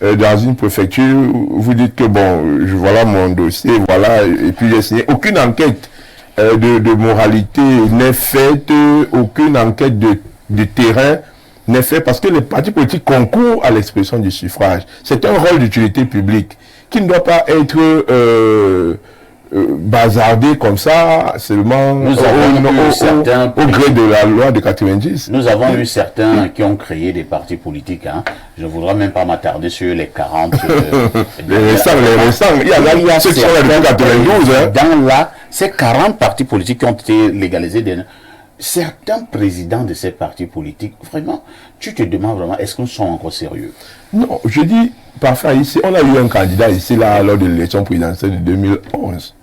dans une préfecture, vous dites que bon, voilà mon dossier, voilà, et puis j'ai signé. Aucune enquête de moralité n'est faite, aucune enquête de terrain n'est faite, parce que les partis politiques concourent à l'expression du suffrage. C'est un rôle d'utilité publique qui ne doit pas être bazardé comme ça, seulement au gré de la loi de 90. Nous avons eu certains qui ont créé des partis politiques. Je ne voudrais même pas m'attarder sur les 40. les récents. Il y a ceux qui sont là depuis 92. Dans là, ces 40 partis politiques qui ont été légalisés, certains présidents de ces partis politiques, vraiment, tu te demandes vraiment, est-ce qu'ils sont encore sérieux? Non, je dis, parfois ici, on a eu un candidat ici, là, lors de l'élection présidentielle de 2011.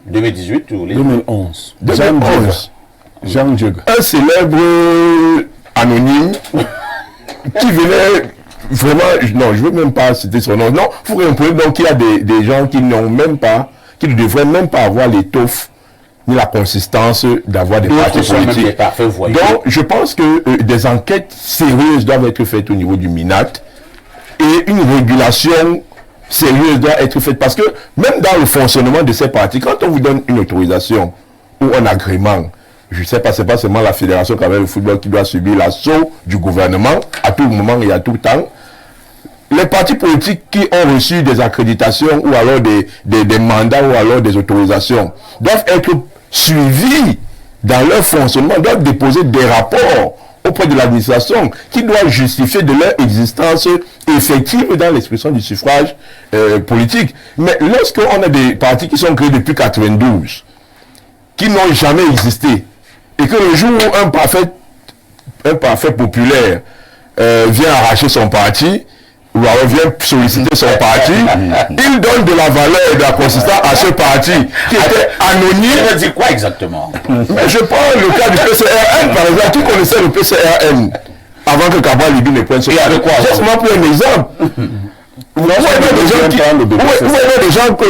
2018 ou 2011. Jean Djug. Un célèbre anonyme qui venait vraiment, non, je ne veux même pas citer son nom. Non, vous comprenez donc qu'il y a des gens qui n'ont même pas, qui ne devraient même pas avoir l'étoffe ni la consistance d'avoir des partis politiques. Donc, je pense que des enquêtes sérieuses doivent être faites au niveau du MINAT et une régulation sérieuse doit être faite, parce que même dans le fonctionnement de ces partis, quand on vous donne une autorisation ou un agrément, je ne sais pas, c'est pas seulement la fédération quand même, le football qui doit subir l'assaut du gouvernement à tout moment et à tout temps. Les partis politiques qui ont reçu des accréditations ou alors des mandats ou alors des autorisations doivent être suivis dans leur fonctionnement, doivent déposer des rapports auprès de l'administration qui doit justifier de leur existence effective dans l'expression du suffrage politique. Mais lorsqu'on a des partis qui sont créés depuis 92, qui n'ont jamais existé, et que le jour où un parfait populaire vient arracher son parti, ou alors vient solliciter son parti, il donne de la valeur et de la consistance à ce parti qui était anonyme. Ça veut dire quoi exactement? Mais je prends le cas du PCRN, par exemple. Tu connaissais le PCRN avant que Cabral Libye ne prenne ce cas. J'ai seulement pris un exemple. Vous voyez des gens que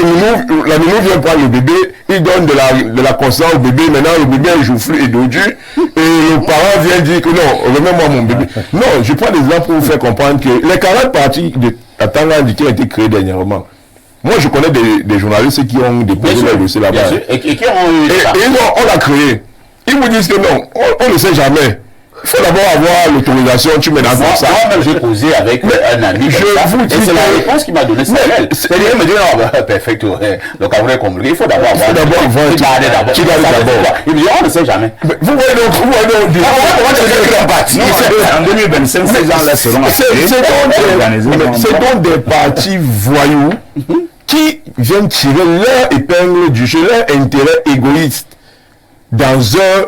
la nounou vient prendre le bébé, il donne de la conscience au bébé, maintenant le bébé est joufflu et dodu, et le parent vient dire que non, remets-moi mon bébé. Non, je prends des exemples pour vous faire comprendre que les 40 partis de Atangandi qui ont été créés dernièrement, moi je connais des journalistes qui ont déposé leur dossier là-bas. Et qui ont eu ça. Et on l'a créé. Ils vous disent que non, on ne sait jamais. Il faut d'abord avoir l'autorisation, tu mets dans ça. Moi-même, j'ai causé avec un ami. Et c'est la réponse qu'il m'a donnée, c'est elle. C'est-à-dire, il me dit, non, perfect, le Cameroun est compliqué. Il faut d'abord avoir. Tu dois d'abord. Il me dit, on ne sait jamais. Vous voyez donc, en 2025, ces gens-là seront c'est donc des partis voyous qui viennent tirer leur épingle du jeu, leur intérêt égoïste dans un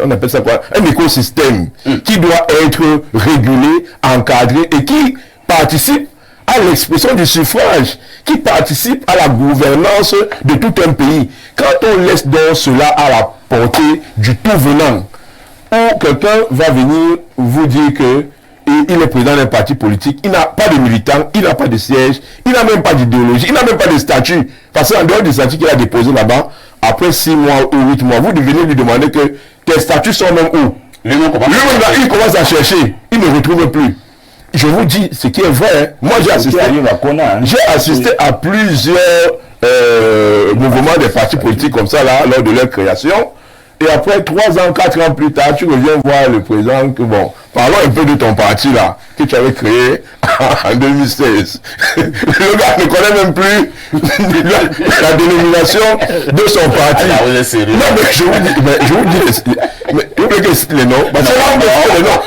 on appelle ça quoi, un écosystème qui doit être régulé, encadré et qui participe à l'expression du suffrage, qui participe à la gouvernance de tout un pays. Quand on laisse donc cela à la portée du tout venant, où quelqu'un va venir vous dire que il est président d'un parti politique, il n'a pas de militant, il n'a pas de siège, il n'a même pas d'idéologie, il n'a même pas de statut. Parce qu'en dehors du statut qu'il a déposé là-bas, après 6 mois ou 8 mois, vous devenez lui demander que tes statuts sont même où. Lui-même, il commence à chercher, il ne retrouve plus. Je vous dis ce qui est vrai. Moi, j'ai assisté à plusieurs mouvements des partis politiques comme ça là, lors de leur création. Et après 3 ans, 4 ans plus tard, tu reviens voir le président que bon, parlons un peu de ton parti là, que tu avais créé en 2016. Le gars ne connaît même plus la dénomination de son parti. Non, mais je vous dis, les noms.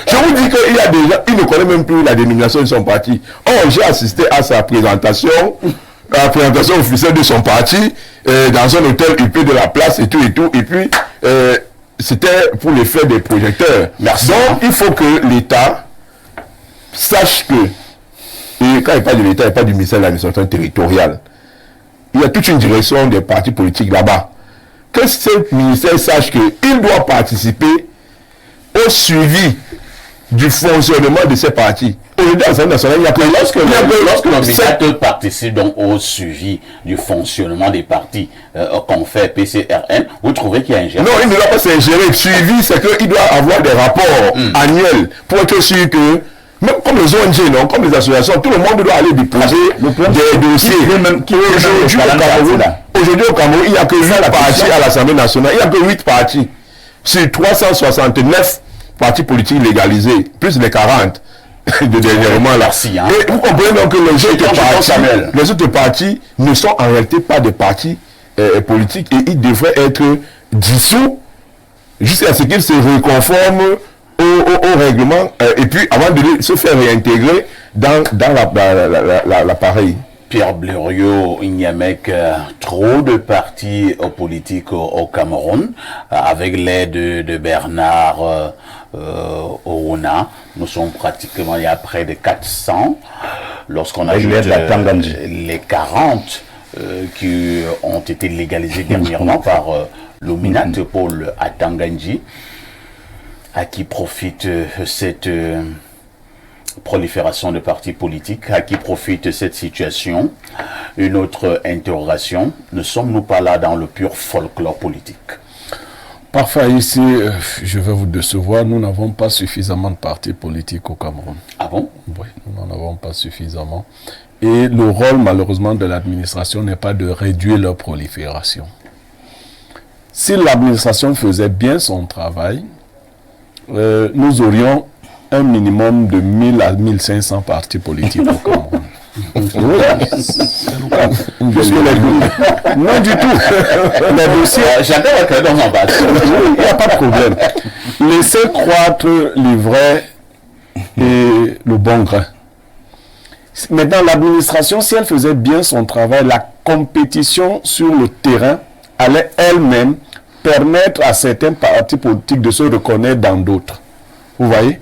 Je vous dis qu'il y a des gens, il ne connaît même plus la dénomination de son parti. Or, j'ai assisté à sa présentation, la présentation officielle de son parti, dans un hôtel UP de la place et tout, et puis c'était pour l'effet des projecteurs. Merci. Donc il faut que l'État sache que, et quand il parle de l'État, il parle du ministère de l'administration territoriale, il y a toute une direction des partis politiques là-bas, que ce ministère sache qu'il doit participer au suivi du fonctionnement de ces partis. Aujourd'hui, à l'Assemblée nationale, il y a que lorsque l'observateur participe donc au suivi du fonctionnement des partis qu'on fait PCRN, vous trouvez qu'il y a un ingérence? Non, il ne doit pas s'ingérer. Suivi, c'est qu'il doit avoir des rapports annuels pour être sûr que, même comme les ONG, non, comme les associations, tout le monde doit aller déposer des dossiers. Aujourd'hui au Cameroun, il n'y a que 8 partis à l'Assemblée nationale. Il n'y a que 8 partis sur 369 partis politiques légalisés, plus les 40 de dernièrement là. Et vous comprenez donc que les autres partis ne sont en réalité pas des partis politiques et ils devraient être dissous jusqu'à ce qu'ils se reconforment au règlement et puis avant de se faire réintégrer dans l'appareil. Pierre Blériot, il n'y a trop de partis politiques au Cameroun, avec l'aide de Bernard Orona. Nous sommes pratiquement, il y a près de 400. Lorsqu'on ajoute les 40 qui ont été légalisés dernièrement par l'Ominat, Paul Atangandji, à qui profite cette prolifération de partis politiques, à qui profite cette situation. Une autre interrogation, ne sommes-nous pas là dans le pur folklore politique? Parfois ici, je vais vous décevoir, nous n'avons pas suffisamment de partis politiques au Cameroun. Ah bon? Oui, nous n'en avons pas suffisamment. Et le rôle malheureusement de l'administration n'est pas de réduire leur prolifération. Si l'administration faisait bien son travail, nous aurions un minimum de 1000 à 1500 partis politiques au Cameroun. Non du tout. Les dossiers, j'adore que dans mon parti. Il n'y a pas de problème. Laissez croître l'ivraie et le bon grain. Maintenant, l'administration, si elle faisait bien son travail, la compétition sur le terrain allait elle-même permettre à certains partis politiques de se reconnaître dans d'autres. Vous voyez?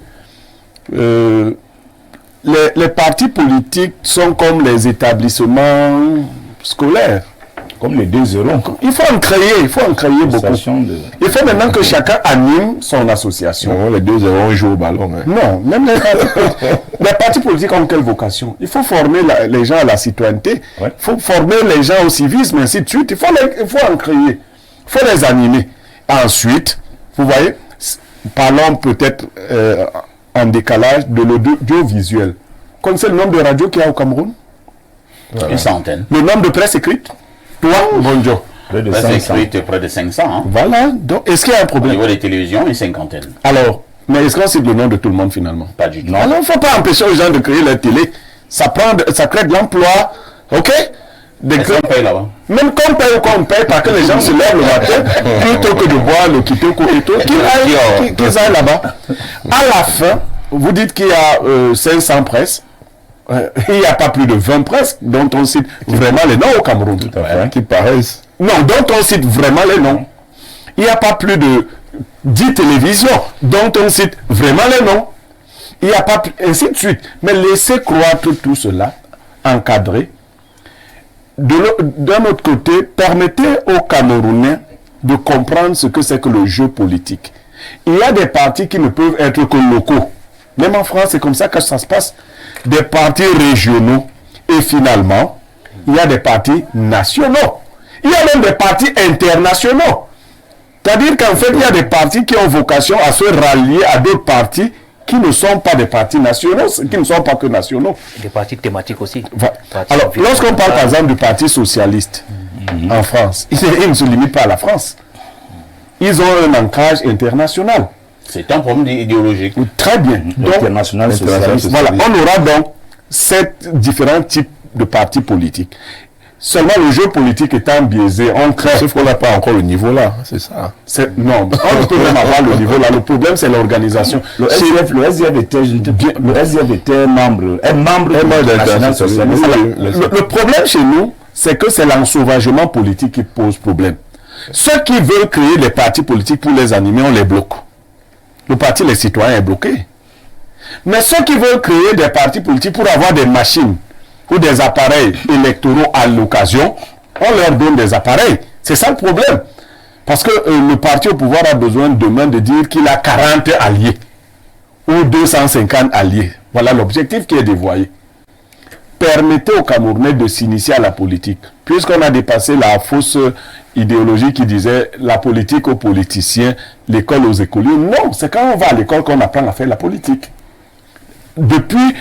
Les partis politiques sont comme les établissements scolaires. Comme les 2-0. Il faut en créer beaucoup. Il faut maintenant que chacun anime son association. Non, les 2-0 jouent au ballon. Hein. Non, même les partis politiques ont quelle vocation? Il faut former les gens à la citoyenneté, il faut former les gens au civisme, ainsi de suite. Il faut en créer, il faut les animer. Ensuite, vous voyez, parlons peut-être en décalage de l'audiovisuel. Connaissez le nombre de radios qu'il y a au Cameroun? Une centaine. Le nombre de presse écrite? Toi, bonjour. Près de Presse 500. écrite, près de 500. Hein. Voilà. Donc, est-ce qu'il y a un Au problème? niveau des télévisions, une cinquantaine. Alors, mais est-ce qu'on cite le nom de tout le monde finalement? Pas du tout. Alors, il ne faut pas empêcher aux gens de créer leur télé. Ça crée de l'emploi. OK? Est-ce qu'on paye là-bas? Même qu'on paye ou qu'on paye, parce que les gens se lèvent le matin, plutôt que de boire le kitoko et tout, qu'ils aillent là-bas. À la fin, vous dites qu'il y a 500 presses. Il n'y a pas plus de 20 presses dont on cite vraiment les noms au Cameroun. Tout à fait, qui paraissent. Non, dont on cite vraiment les noms. Il n'y a pas plus de 10 télévisions dont on cite vraiment les noms. Il n'y a pas plus, ainsi de suite. Mais laissez croître tout cela, encadré. D'un autre côté, permettez aux Camerounais de comprendre ce que c'est que le jeu politique. Il y a des partis qui ne peuvent être que locaux. Même en France, c'est comme ça que ça se passe. Des partis régionaux. Et finalement, il y a des partis nationaux. Il y a même des partis internationaux. C'est-à-dire qu'en fait, il y a des partis qui ont vocation à se rallier à d'autres partis qui ne sont pas des partis nationaux, qui ne sont pas que nationaux. Des partis thématiques aussi. Alors, lorsqu'on parle par exemple du Parti socialiste en France, ils ne se limitent pas à la France. Ils ont un ancrage international. C'est un problème idéologique. Très bien. Donc, International socialiste. voilà, on aura donc 7 différents types de partis politiques. Seulement le jeu politique étant biaisé, on crée... Sauf qu'on n'a pas encore le niveau là, c'est ça. Non, on ne peut même avoir le niveau là. Le problème, c'est l'organisation. Le SDF était membre de National Socialiste. Le problème chez nous, c'est que c'est l'ensauvagement politique qui pose problème. Ceux qui veulent créer des partis politiques pour les animer, on les bloque. Le parti Les Citoyens est bloqué. Mais ceux qui veulent créer des partis politiques pour avoir des machines ou des appareils électoraux à l'occasion, on leur donne des appareils. C'est ça le problème. Parce que le parti au pouvoir a besoin demain de dire qu'il a 40 alliés ou 250 alliés. Voilà l'objectif qui est dévoyé. Permettez aux Camerounais de s'initier à la politique. Puisqu'on a dépassé la fausse idéologie qui disait la politique aux politiciens, l'école aux écoliers. Non, c'est quand on va à l'école qu'on apprend à faire la politique. Depuis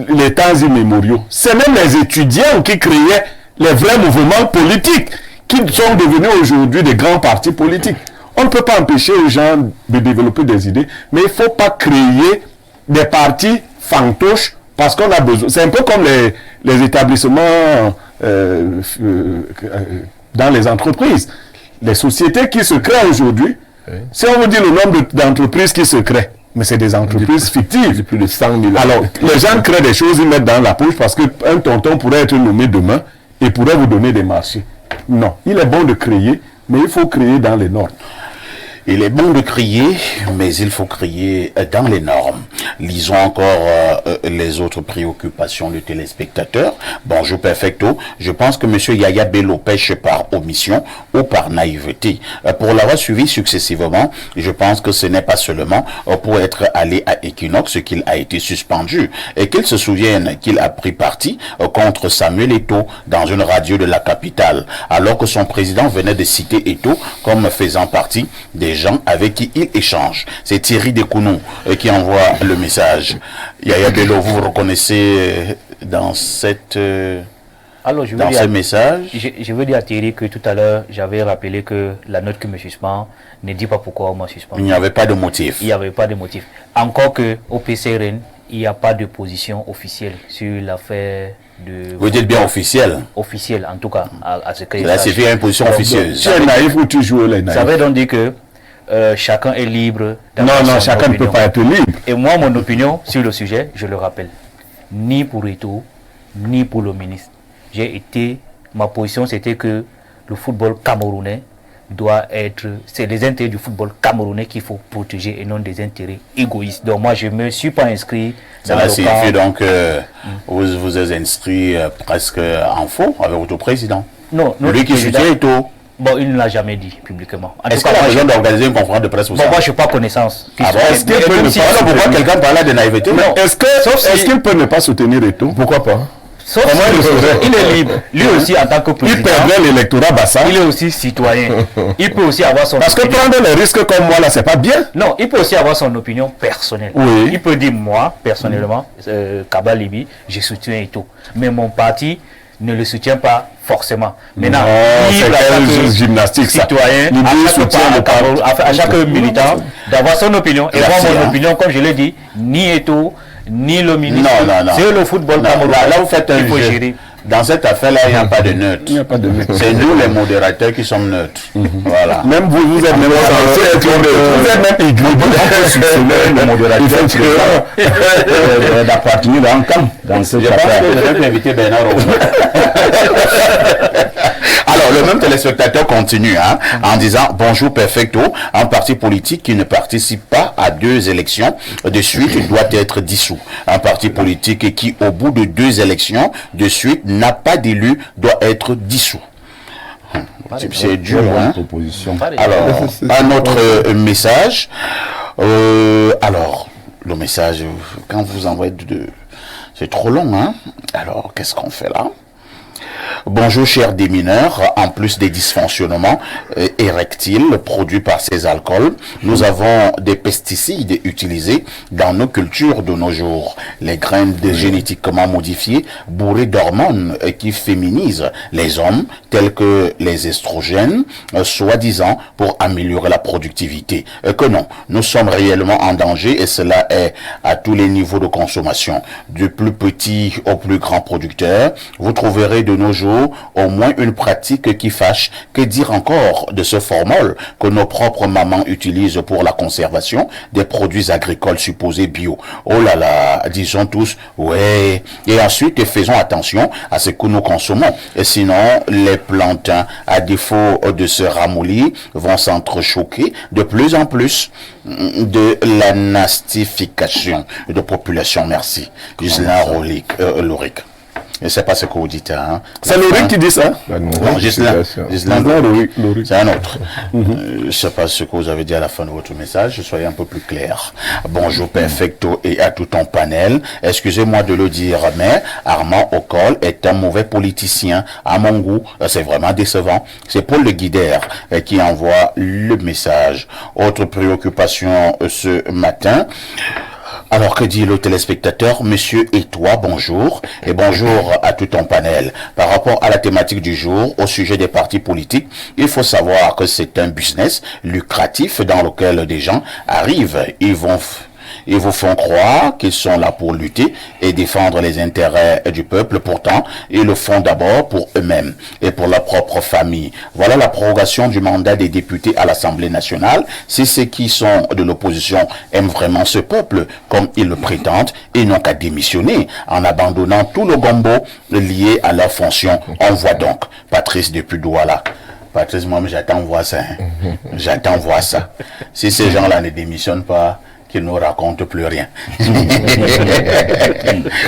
les temps immémoriaux, c'est même les étudiants qui créaient les vrais mouvements politiques qui sont devenus aujourd'hui des grands partis politiques. On ne peut pas empêcher les gens de développer des idées, mais il ne faut pas créer des partis fantoches parce qu'on a besoin. C'est un peu comme les établissements dans les entreprises. Les sociétés qui se créent aujourd'hui, si on vous dit le nombre d'entreprises qui se créent, mais c'est des entreprises fictives. Plus de 100 000. Alors, les gens créent des choses, ils mettent dans la poche parce qu'un tonton pourrait être nommé demain et pourrait vous donner des marchés. Non, il est bon de créer, mais il faut créer dans les normes. Il est bon de crier, mais il faut crier dans les normes. Lisons encore les autres préoccupations du téléspectateur. Bonjour Perfecto. Je pense que M. Yaya Bello pêche par omission ou par naïveté. Pour l'avoir suivi successivement, je pense que ce n'est pas seulement pour être allé à Equinox qu'il a été suspendu et qu'il se souvienne qu'il a pris parti contre Samuel Eto'o dans une radio de la capitale, alors que son président venait de citer Eto'o comme faisant partie des gens avec qui il échange. C'est Thierry Dekounou qui envoie le message. Yaya Bello, vous vous reconnaissez dans cette... Alors, ce message. Je veux dire à Thierry que tout à l'heure, j'avais rappelé que la note que me suspend ne dit pas pourquoi on m'a suspendu. Il n'y avait pas de motif. Il n'y avait pas de motif. Encore que au PCRN, il n'y a pas de position officielle sur l'affaire de... Vous dites bien officielle? Officielle, en tout cas, à ce que... Là, c'est fait une position officieuse. Tu es naïf ou tu joues les naïfs? Ça veut donc dire que chacun est libre. Non, chacun ne peut pas être libre. Et moi, mon opinion sur le sujet, je le rappelle, ni pour Eto'o, ni pour le ministre. Ma position, c'était que le football camerounais doit être... C'est les intérêts du football camerounais qu'il faut protéger et non des intérêts égoïstes. Donc moi, je ne me suis pas inscrit... Cela signifie donc vous vous êtes inscrit presque en faux avec votre président. Non, lui qui soutient Eto'o. Bon, il ne l'a jamais dit publiquement. Est-ce qu'il a besoin d'organiser une conférence de presse pour ça? Moi, je n'ai pas connaissance. Est-ce qu'il peut ne pas... Pourquoi quelqu'un parlait de naïveté? Est-ce qu'il peut ne pas soutenir Eto'o? Pourquoi pas? Il est libre. Lui aussi, en tant que président, il perdrait l'électorat Bassa. Il est aussi citoyen. Il peut aussi avoir son... Parce que prendre les risques comme moi, là, c'est pas bien. Non, il peut aussi avoir son opinion personnelle. Oui. Il peut dire, moi, personnellement, Kaba Libi, je soutiens Eto'o. Mais mon parti ne le soutient pas forcément. Maintenant, c'est gymnastique, citoyen, à chaque militant, d'avoir son opinion. Et moi, mon opinion, comme je l'ai dit, ni Eto'o, ni le ministre, c'est le football camerounais. Là, vous faites un jeu. Dans cette affaire-là, il n'y a pas de neutre. C'est nous les modérateurs qui sommes neutres. Voilà. Même vous êtes même le modérateur d'appartenir dans un camp. Dans cette affaire. Je vais inviter Bernard. Alors, le même téléspectateur continue en disant « Bonjour Perfecto, un parti politique qui ne participe pas à 2 élections de suite doit être dissous. Un parti politique qui, au bout de 2 élections de suite, n'a pas d'élu doit être dissous. » C'est dur, hein? Alors, un autre message. Alors, le message, quand vous envoyez c'est trop long, hein? Alors, qu'est-ce qu'on fait là? Bonjour chers démineurs, en plus des dysfonctionnements érectiles produits par ces alcools, nous avons des pesticides utilisés dans nos cultures de nos jours. Les graines génétiquement modifiées, bourrées d'hormones qui féminisent les hommes, tels que les estrogènes, soi-disant pour améliorer la productivité. Que non, nous sommes réellement en danger et cela est à tous les niveaux de consommation. Du plus petit au plus grand producteur, vous trouverez de nos jours au moins une pratique qui fâche. Que dire encore de ce formol que nos propres mamans utilisent pour la conservation des produits agricoles supposés bio? Oh là là, disons tous, ouais. Et ensuite, faisons attention à ce que nous consommons. Et sinon, les plantains, à défaut de se ramollir, vont s'entrechoquer de plus en plus de la nastification de population. Merci. Gislain Loric. Je ne sais pas ce que vous dites. Hein. C'est Loric qui dit ça? Non, Gislain, c'est un autre. Je ne sais pas ce que vous avez dit à la fin de votre message. Soyez un peu plus clair. Bonjour Perfecto et à tout ton panel. Excusez-moi de le dire, mais Armand Ocol est un mauvais politicien. À mon goût, c'est vraiment décevant. C'est Paul Le Guider qui envoie le message. Autre préoccupation ce matin. Alors, que dit le téléspectateur? Monsieur et toi, bonjour. Et bonjour à tout ton panel. Par rapport à la thématique du jour, au sujet des partis politiques, il faut savoir que c'est un business lucratif dans lequel des gens arrivent. Ils vous font croire qu'ils sont là pour lutter et défendre les intérêts du peuple. Pourtant, ils le font d'abord pour eux-mêmes et pour leur propre famille. Voilà la prorogation du mandat des députés à l'Assemblée nationale. Si ceux qui sont de l'opposition aiment vraiment ce peuple, comme ils le prétendent, ils n'ont qu'à démissionner en abandonnant tout le gombo lié à leur fonction. On voit donc Patrice depuis Douala. Patrice, moi, j'attends voir ça. Hein. J'attends voir ça. Si ces gens-là ne démissionnent pas, qu'ils ne racontent plus rien.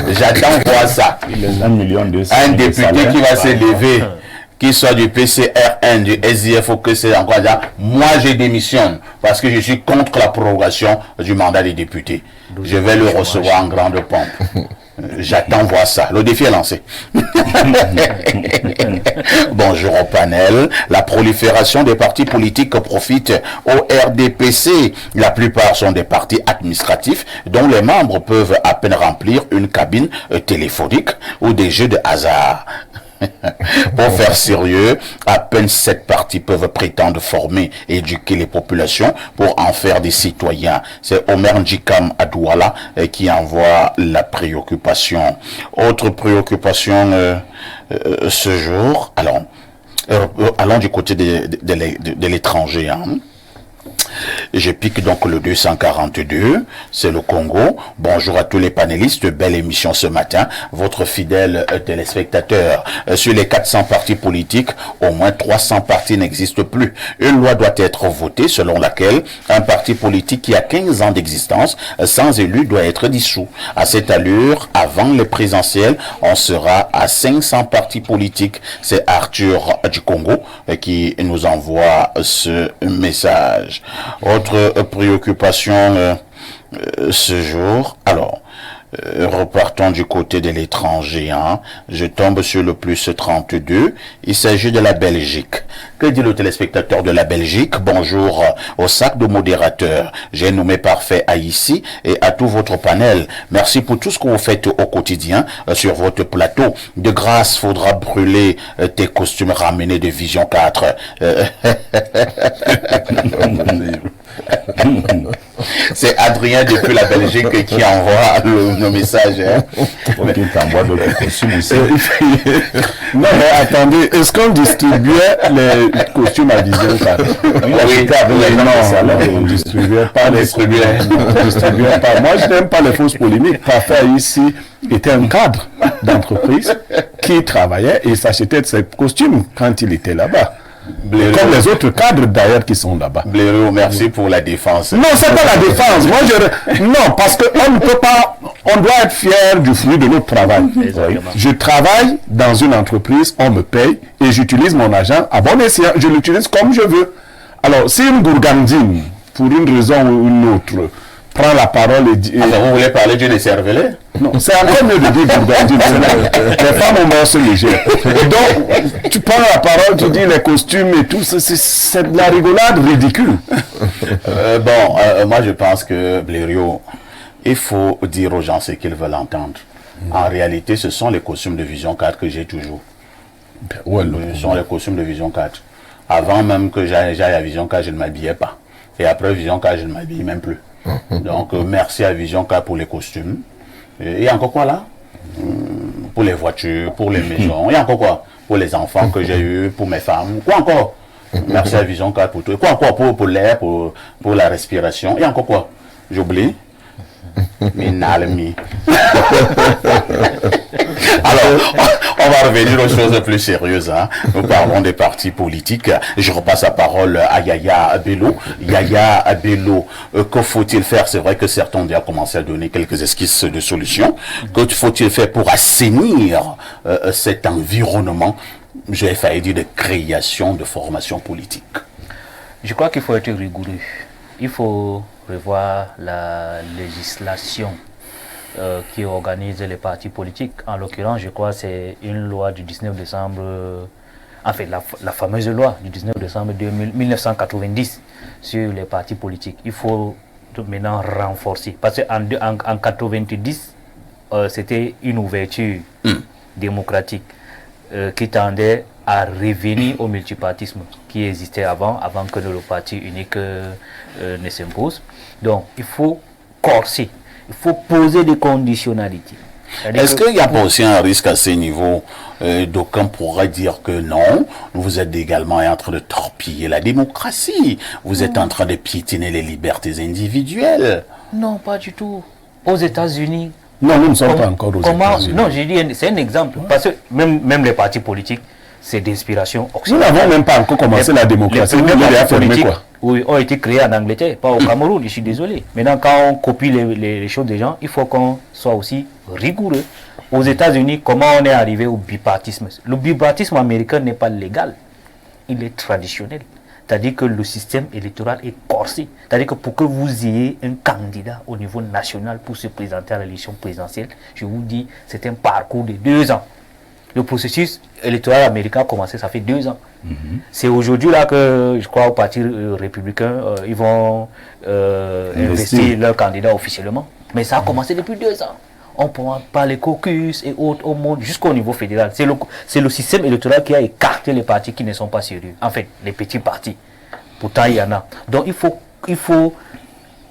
J'attends voir ça. Un député qui va s'élever, qu'il soit du PCRN, du SDF ou que c'est encore là, moi je démissionne parce que je suis contre la prorogation du mandat des députés. Je vais le recevoir en grande pompe. J'attends voir ça. Le défi est lancé. Bonjour au panel. La prolifération des partis politiques profite au RDPC. La plupart sont des partis administratifs dont les membres peuvent à peine remplir une cabine téléphonique ou des jeux de hasard. Pour faire sérieux, à peine 7 partis peuvent prétendre former et éduquer les populations pour en faire des citoyens. C'est Omer Ndjikam à Douala qui envoie la préoccupation. Autre préoccupation ce jour, allons du côté de l'étranger. Hein. Je pique donc le 242, c'est le Congo. Bonjour à tous les panélistes, belle émission ce matin. Votre fidèle téléspectateur. Sur les 400 partis politiques, au moins 300 partis n'existent plus. Une loi doit être votée selon laquelle un parti politique qui a 15 ans d'existence sans élu doit être dissous. À cette allure, avant les présidentielles, on sera à 500 partis politiques. C'est Arthur du Congo qui nous envoie ce message. Autre préoccupation ce jour. Alors, Repartons du côté de l'étranger. Hein. Je tombe sur le plus 32. Il s'agit de la Belgique. Que dit le téléspectateur de la Belgique? Bonjour au sac de modérateurs. J'ai nommé Parfait à ici et à tout votre panel. Merci pour tout ce que vous faites au quotidien sur votre plateau. De grâce, faudra brûler tes costumes ramenés de Vision 4. C'est Adrien depuis la Belgique qui envoie le message. Hein. Qui t'envoie d'autres costumes aussi. Non, mais attendez, est-ce qu'on distribuait les costumes à Vision 4? Oui, non, on distribuait pas les costumes. Moi, je n'aime pas les fausses polémiques. Parfait ici était un cadre d'entreprise qui travaillait et s'achetait ses costumes quand il était là-bas. Blaireau. Comme les autres cadres d'ailleurs qui sont là-bas. Blaireau, merci pour la défense. Non, c'est pas la défense. Non, parce qu'on ne peut pas, on doit être fier du fruit de notre travail. Je travaille dans une entreprise, on me paye et j'utilise mon argent à bon escient. Je l'utilise comme je veux. Alors, si une gourgandine, pour une raison ou une autre, prend la parole et dit... Alors, vous voulez parler d'une cervelée? Non, c'est encore mieux de dire gourgandine. Les femmes ont morceau léger. Donc, tu prends la parole, tu dis les costumes et tout, c'est de la rigolade ridicule. Moi je pense que, Blériot, il faut dire aux gens ce qu'ils veulent entendre. En réalité, ce sont les costumes de Vision 4 que j'ai toujours. Ce sont les costumes de Vision 4. Avant même que j'aille à Vision 4, je ne m'habillais pas. Et après Vision 4, je ne m'habille même plus. Donc, merci à Vision 4 pour les costumes. Et encore quoi là? Pour les voitures, pour les maisons. Et encore quoi? Pour les enfants que j'ai eus, pour mes femmes. Quoi encore? Merci à Vision 4 pour tout. Quoi encore? Pour l'air, pour la respiration. Et encore quoi? J'oublie. Minalmi. Alors, on va revenir aux choses plus sérieuses. Hein. Nous parlons des partis politiques. Je repasse la parole à Yaya Bello. Yaya Bello, que faut-il faire? C'est vrai que certains ont déjà commencé à donner quelques esquisses de solutions. Que faut-il faire pour assainir cet environnement, j'ai failli dire, de création de formation politique? Je crois qu'il faut être rigoureux. Il faut revoir la législation qui organise les partis politiques. En l'occurrence, je crois que c'est une loi du 19 décembre, la fameuse loi du 19 décembre 1990 sur les partis politiques. Il faut maintenant renforcer. Parce qu'en 1990, c'était une ouverture démocratique qui tendait à revenir au multipartisme qui existait avant que le parti unique ne s'impose. Donc, il faut corser, il faut poser des conditionnalités. Est-ce qu'il n'y a pas aussi un risque à ce niveau? D'aucuns pourraient dire que non, vous êtes également en train de torpiller la démocratie, vous êtes en train de piétiner les libertés individuelles. Non, pas du tout. Aux États-Unis... Non, nous ne sommes pas encore aux États-Unis. Non, j'ai dit, c'est un exemple. Parce que même les partis politiques, c'est d'inspiration occidentale. Nous n'avons même pas encore commencé la démocratie. Les partis politiques ont été créés en Angleterre, pas au Cameroun, je suis désolé. Maintenant, quand on copie les choses des gens, il faut qu'on soit aussi rigoureux. Aux États-Unis, comment on est arrivé au bipartisme? Le bipartisme américain n'est pas légal, il est traditionnel. C'est-à-dire que le système électoral est corsé. C'est-à-dire que pour que vous ayez un candidat au niveau national pour se présenter à l'élection présidentielle, je vous dis, c'est un parcours de 2 ans. Le processus électoral américain a commencé, ça fait 2 ans. C'est aujourd'hui là que, je crois, au Parti républicain, ils vont investir leur candidat officiellement. Mais ça a commencé depuis 2 ans. On prend par les caucus et autres au monde jusqu'au niveau fédéral. C'est le système électoral qui a écarté les partis qui ne sont pas sérieux. En fait, les petits partis. Pourtant, il y en a. Donc, il faut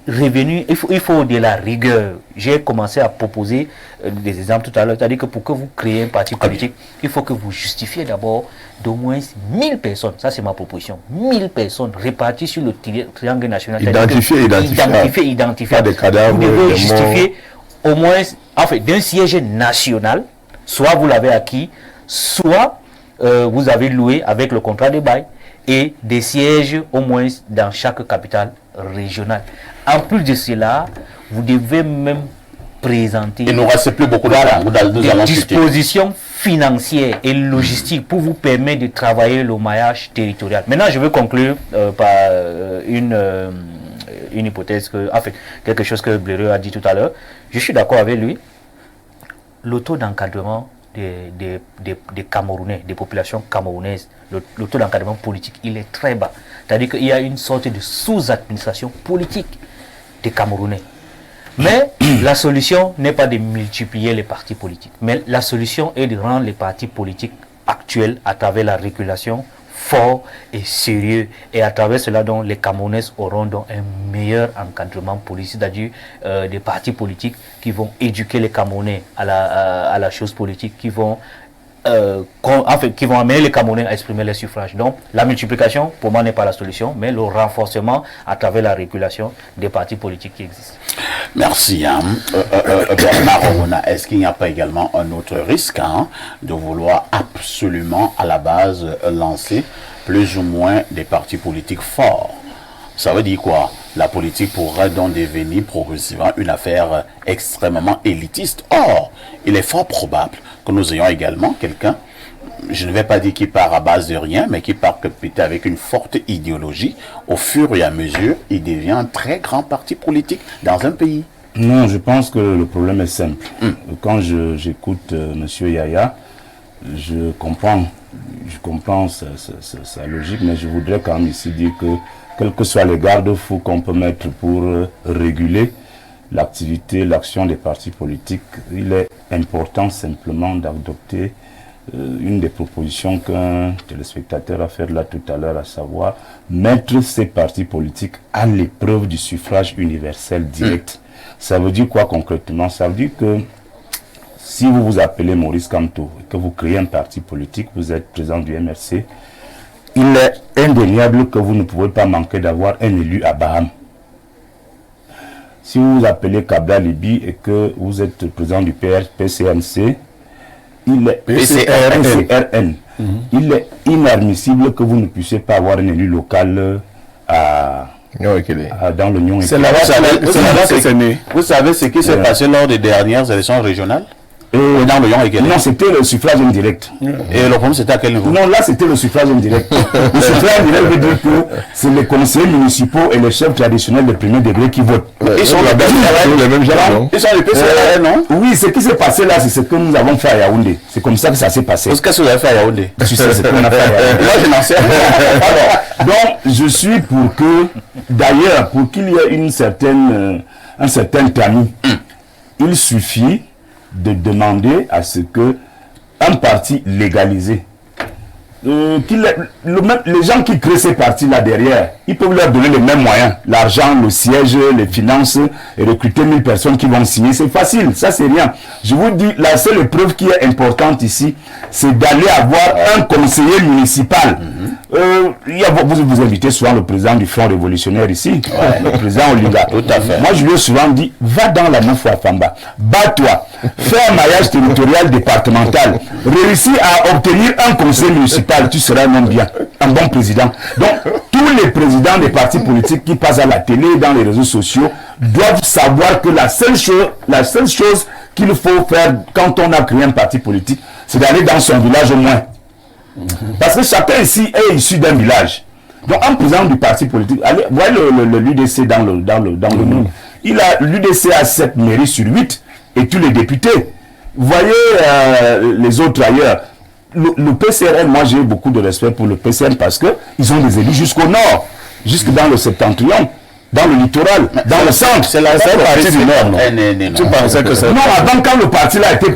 revenir, il faut de la rigueur. J'ai commencé à proposer des exemples tout à l'heure. C'est-à-dire que pour que vous créez un parti politique, il faut que vous justifiez d'abord d'au moins 1000 personnes. Ça, c'est ma proposition. 1000 personnes réparties sur le triangle national. Identifiées. Pas des cadavres. Vous devez justifier au moins, en fait, d'un siège national, soit vous l'avez acquis, soit vous avez loué avec le contrat de bail, et des sièges au moins dans chaque capitale régionale. En plus de cela, vous devez même présenter il ne nous reste plus beaucoup de temps. Des dispositions financières et logistiques pour vous permettre de travailler le maillage territorial. Maintenant, je veux conclure par une hypothèse, quelque chose que Bléreux a dit tout à l'heure. Je suis d'accord avec lui. Le taux d'encadrement des Camerounais, des populations camerounaises, le taux d'encadrement politique, il est très bas. C'est-à-dire qu'il y a une sorte de sous-administration politique des Camerounais. Mais la solution n'est pas de multiplier les partis politiques, mais la solution est de rendre les partis politiques actuels à travers la régulation forts et sérieux, et à travers cela donc les Camerounais auront donc un meilleur encadrement politique, c'est-à-dire des partis politiques qui vont éduquer les Camerounais à la chose politique, qui vont amener les Camerounais à exprimer les suffrages. Donc la multiplication pour moi n'est pas la solution, mais le renforcement à travers la régulation des partis politiques qui existent. Merci. Bernard Orona, est-ce qu'il n'y a pas également un autre risque de vouloir absolument à la base lancer plus ou moins des partis politiques forts? Ça veut dire quoi? La politique pourrait donc devenir progressivement une affaire extrêmement élitiste. Or, il est fort probable que nous ayons également quelqu'un, je ne vais pas dire qu'il part à base de rien, mais qui part peut-être avec une forte idéologie. Au fur et à mesure, il devient un très grand parti politique dans un pays. Non, je pense que le problème est simple. Quand j'écoute M. Yaya, je comprends sa logique, mais je voudrais quand même ici dire que quels que soient les garde-fous qu'on peut mettre pour réguler l'activité, l'action des partis politiques, il est important simplement d'adopter une des propositions qu'un téléspectateur a fait là tout à l'heure, à savoir mettre ces partis politiques à l'épreuve du suffrage universel direct. Ça veut dire quoi concrètement? Ça veut dire que si vous vous appelez Maurice Kamto et que vous créez un parti politique, vous êtes président du MRC, il est indéniable que vous ne pouvez pas manquer d'avoir un élu à Baham. Si vous vous appelez Kabla Libi et que vous êtes président du PCNC, il est PCRN. Il est inadmissible que vous ne puissiez pas avoir un élu local dans l'Union. C'est là que c'est né. Vous savez ce qui s'est passé lors des dernières élections régionales? Dans le non, c'était le suffrage indirect. Et le problème, c'était à quel niveau? Non, là, c'était le suffrage indirect. Le suffrage indirect veut dire que c'est les conseillers municipaux et les chefs traditionnels de premier degré qui votent. Ils sont les mêmes gens. Ils sont les PCRN, non? Oui, ce qui s'est passé là, c'est ce que nous avons fait à Yaoundé. C'est comme ça que ça s'est passé. Qu'est-ce que vous avez fait à Yaoundé? Tu sais ce qu'on a fait à Yaoundé. Moi, je n'en sais rien. Alors, donc, je suis pour que, d'ailleurs, pour qu'il y ait un certain tamis, il suffit de demander à ce que un parti légalisé, les gens qui créent ces partis-là derrière, ils peuvent leur donner les mêmes moyens, l'argent, le siège, les finances, et recruter 1000 personnes qui vont signer. C'est facile, ça c'est rien. Je vous dis, la seule épreuve qui est importante ici, c'est d'aller avoir un conseiller municipal. Vous invitez souvent le président du Front révolutionnaire ici, le président Olinga. Tout à fait. Moi je lui ai souvent dit, va dans la Moufouafamba, bats-toi, fais un maillage territorial départemental, réussis à obtenir un conseil municipal, tu seras un homme bien, un bon président. Donc tous les présidents des partis politiques qui passent à la télé, dans les réseaux sociaux, doivent savoir que la seule chose qu'il faut faire quand on a créé un parti politique, c'est d'aller dans son village au moins. Parce que chacun ici est issu d'un village. Donc un président du parti politique, allez, voyez l'UDC dans le monde. L'UDC a 7 mairies sur 8 et tous les députés. Voyez les autres ailleurs. Le PCRN, moi j'ai beaucoup de respect pour le PCRN parce qu'ils ont des élus jusqu'au nord, jusque dans le septentrion, dans le littoral, dans le centre. C'est la partie du nord, non? Tu pensais que c'est... Non, avant quand le parti là était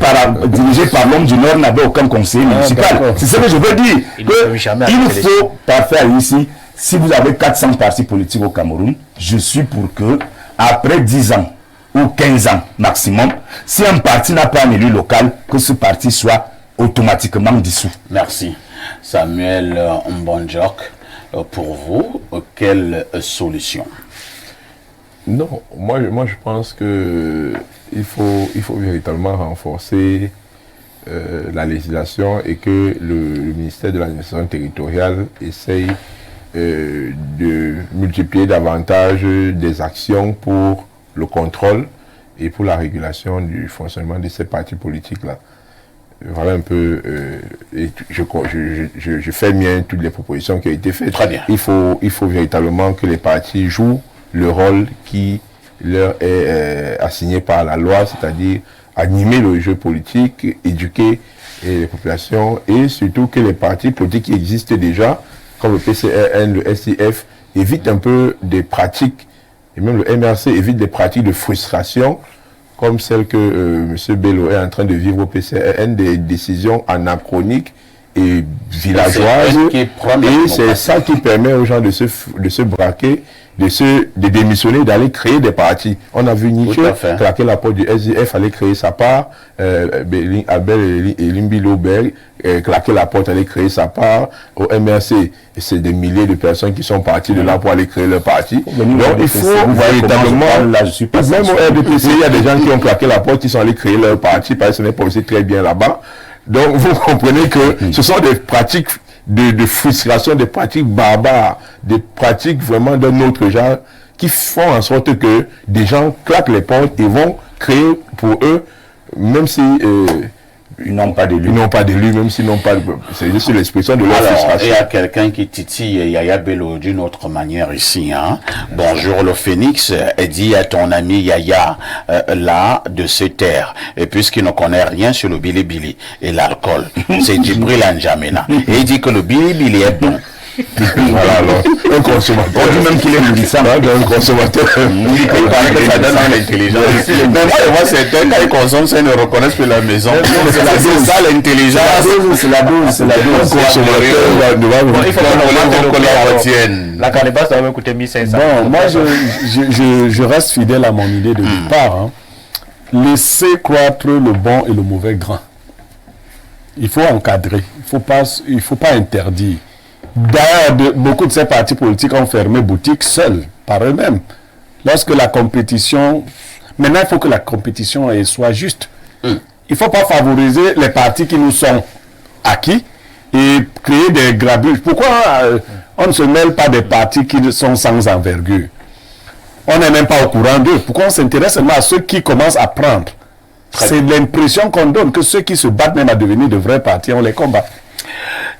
dirigé par l'homme du nord, n'avait aucun conseiller municipal. C'est ce que je veux dire. Il faut pas faire ici, si vous avez 400 partis politiques au Cameroun, je suis pour que, après 10 ans ou 15 ans maximum, si un parti n'a pas un élu local, que ce parti soit automatiquement dissous. Merci. Samuel Mbonjok, pour vous, quelle solution? Non, moi je pense que il faut véritablement renforcer la législation et que le ministère de l'administration territoriale essaye de multiplier davantage des actions pour le contrôle et pour la régulation du fonctionnement de ces partis politiques-là. Voilà un peu, et je fais mien toutes les propositions qui ont été faites. Très bien. Il faut véritablement que les partis jouent le rôle qui leur est assigné par la loi, c'est-à-dire animer le jeu politique, éduquer les populations et surtout que les partis politiques qui existent déjà, comme le PCRN, le SIF, évitent un peu des pratiques, et même le MRC évite des pratiques de frustration, comme celle que M. Bello est en train de vivre au PCRN, des décisions anachroniques et villageoises. Et c'est ça qui permet aux gens de se braquer, de démissionner, d'aller créer des partis. On a vu Nietzsche claquer la porte du SDF, aller créer sa part, Abel et Limbi Loberg claquer la porte, aller créer sa part au MRC. Et c'est des milliers de personnes qui sont parties de là pour aller créer leur parti. Donc il faut véritablement, même au RDPC, il y a des gens qui ont claqué la porte, qui sont allés créer leur parti, parce que ce n'est pas aussi très bien là-bas. Donc vous comprenez que ce sont des pratiques de frustration, des pratiques barbares, des pratiques vraiment d'un autre genre qui font en sorte que des gens claquent les portes et vont créer pour eux, même si ils n'ont pas d'élu. Ils n'ont pas d'élu, même s'ils n'ont pas... C'est juste l'expression de leur frustration. Il y a quelqu'un qui titille Yaya Bello d'une autre manière ici. Hein. Bonjour le Phénix, et dit à ton ami Yaya là de se taire. Et puisqu'il ne connaît rien sur le bilibili et l'alcool, c'est Djibril Anjamena. Et il dit que le bilibili est bon. Voilà, alors, un consommateur. On dit même qu'il est nourrissant. Un consommateur. Il paraît que ça donne l'intelligence. Mais moi, c'est quand ils consomment ça, ils ne reconnaissent plus la maison. C'est ça l'intelligence. C'est la dose. C'est la dose. Il faut qu'on les retienne. La cannabis, ça va me coûter 1500. Bon, moi, je reste fidèle à mon idée de départ. Hein. Laissez croître le bon et le mauvais grain. Il faut encadrer. Il faut pas interdire. D'ailleurs, beaucoup de ces partis politiques ont fermé boutique seuls, par eux-mêmes. Lorsque la compétition... Maintenant, il faut que la compétition soit juste. Il ne faut pas favoriser les partis qui nous sont acquis et créer des grabuges. Pourquoi on ne se mêle pas des partis qui sont sans envergure? On n'est même pas au courant d'eux. Pourquoi on s'intéresse seulement à ceux qui commencent à prendre? C'est l'impression qu'on donne que ceux qui se battent même à devenir de vrais partis, on les combat.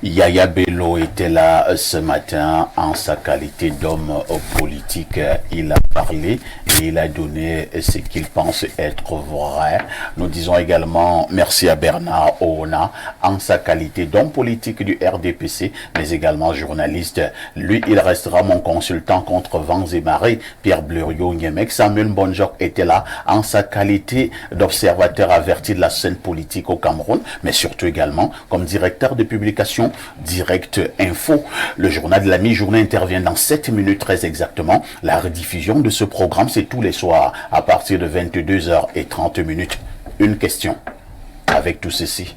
Yaya Bello était là ce matin en sa qualité d'homme politique. Il a parlé et il a donné ce qu'il pense être vrai. Nous disons également merci à Bernard Oona en sa qualité d'homme politique du RDPC, mais également journaliste. Lui, il restera mon consultant contre vents et marées. Pierre Blériot-Niemek, Samuel Bonjoc était là en sa qualité d'observateur averti de la scène politique au Cameroun, mais surtout également comme directeur de publication Direct Info. Le journal de la mi-journée intervient dans 7 minutes très exactement. La rediffusion de ce programme, c'est tous les soirs à partir de 22h30. Une question avec tout ceci.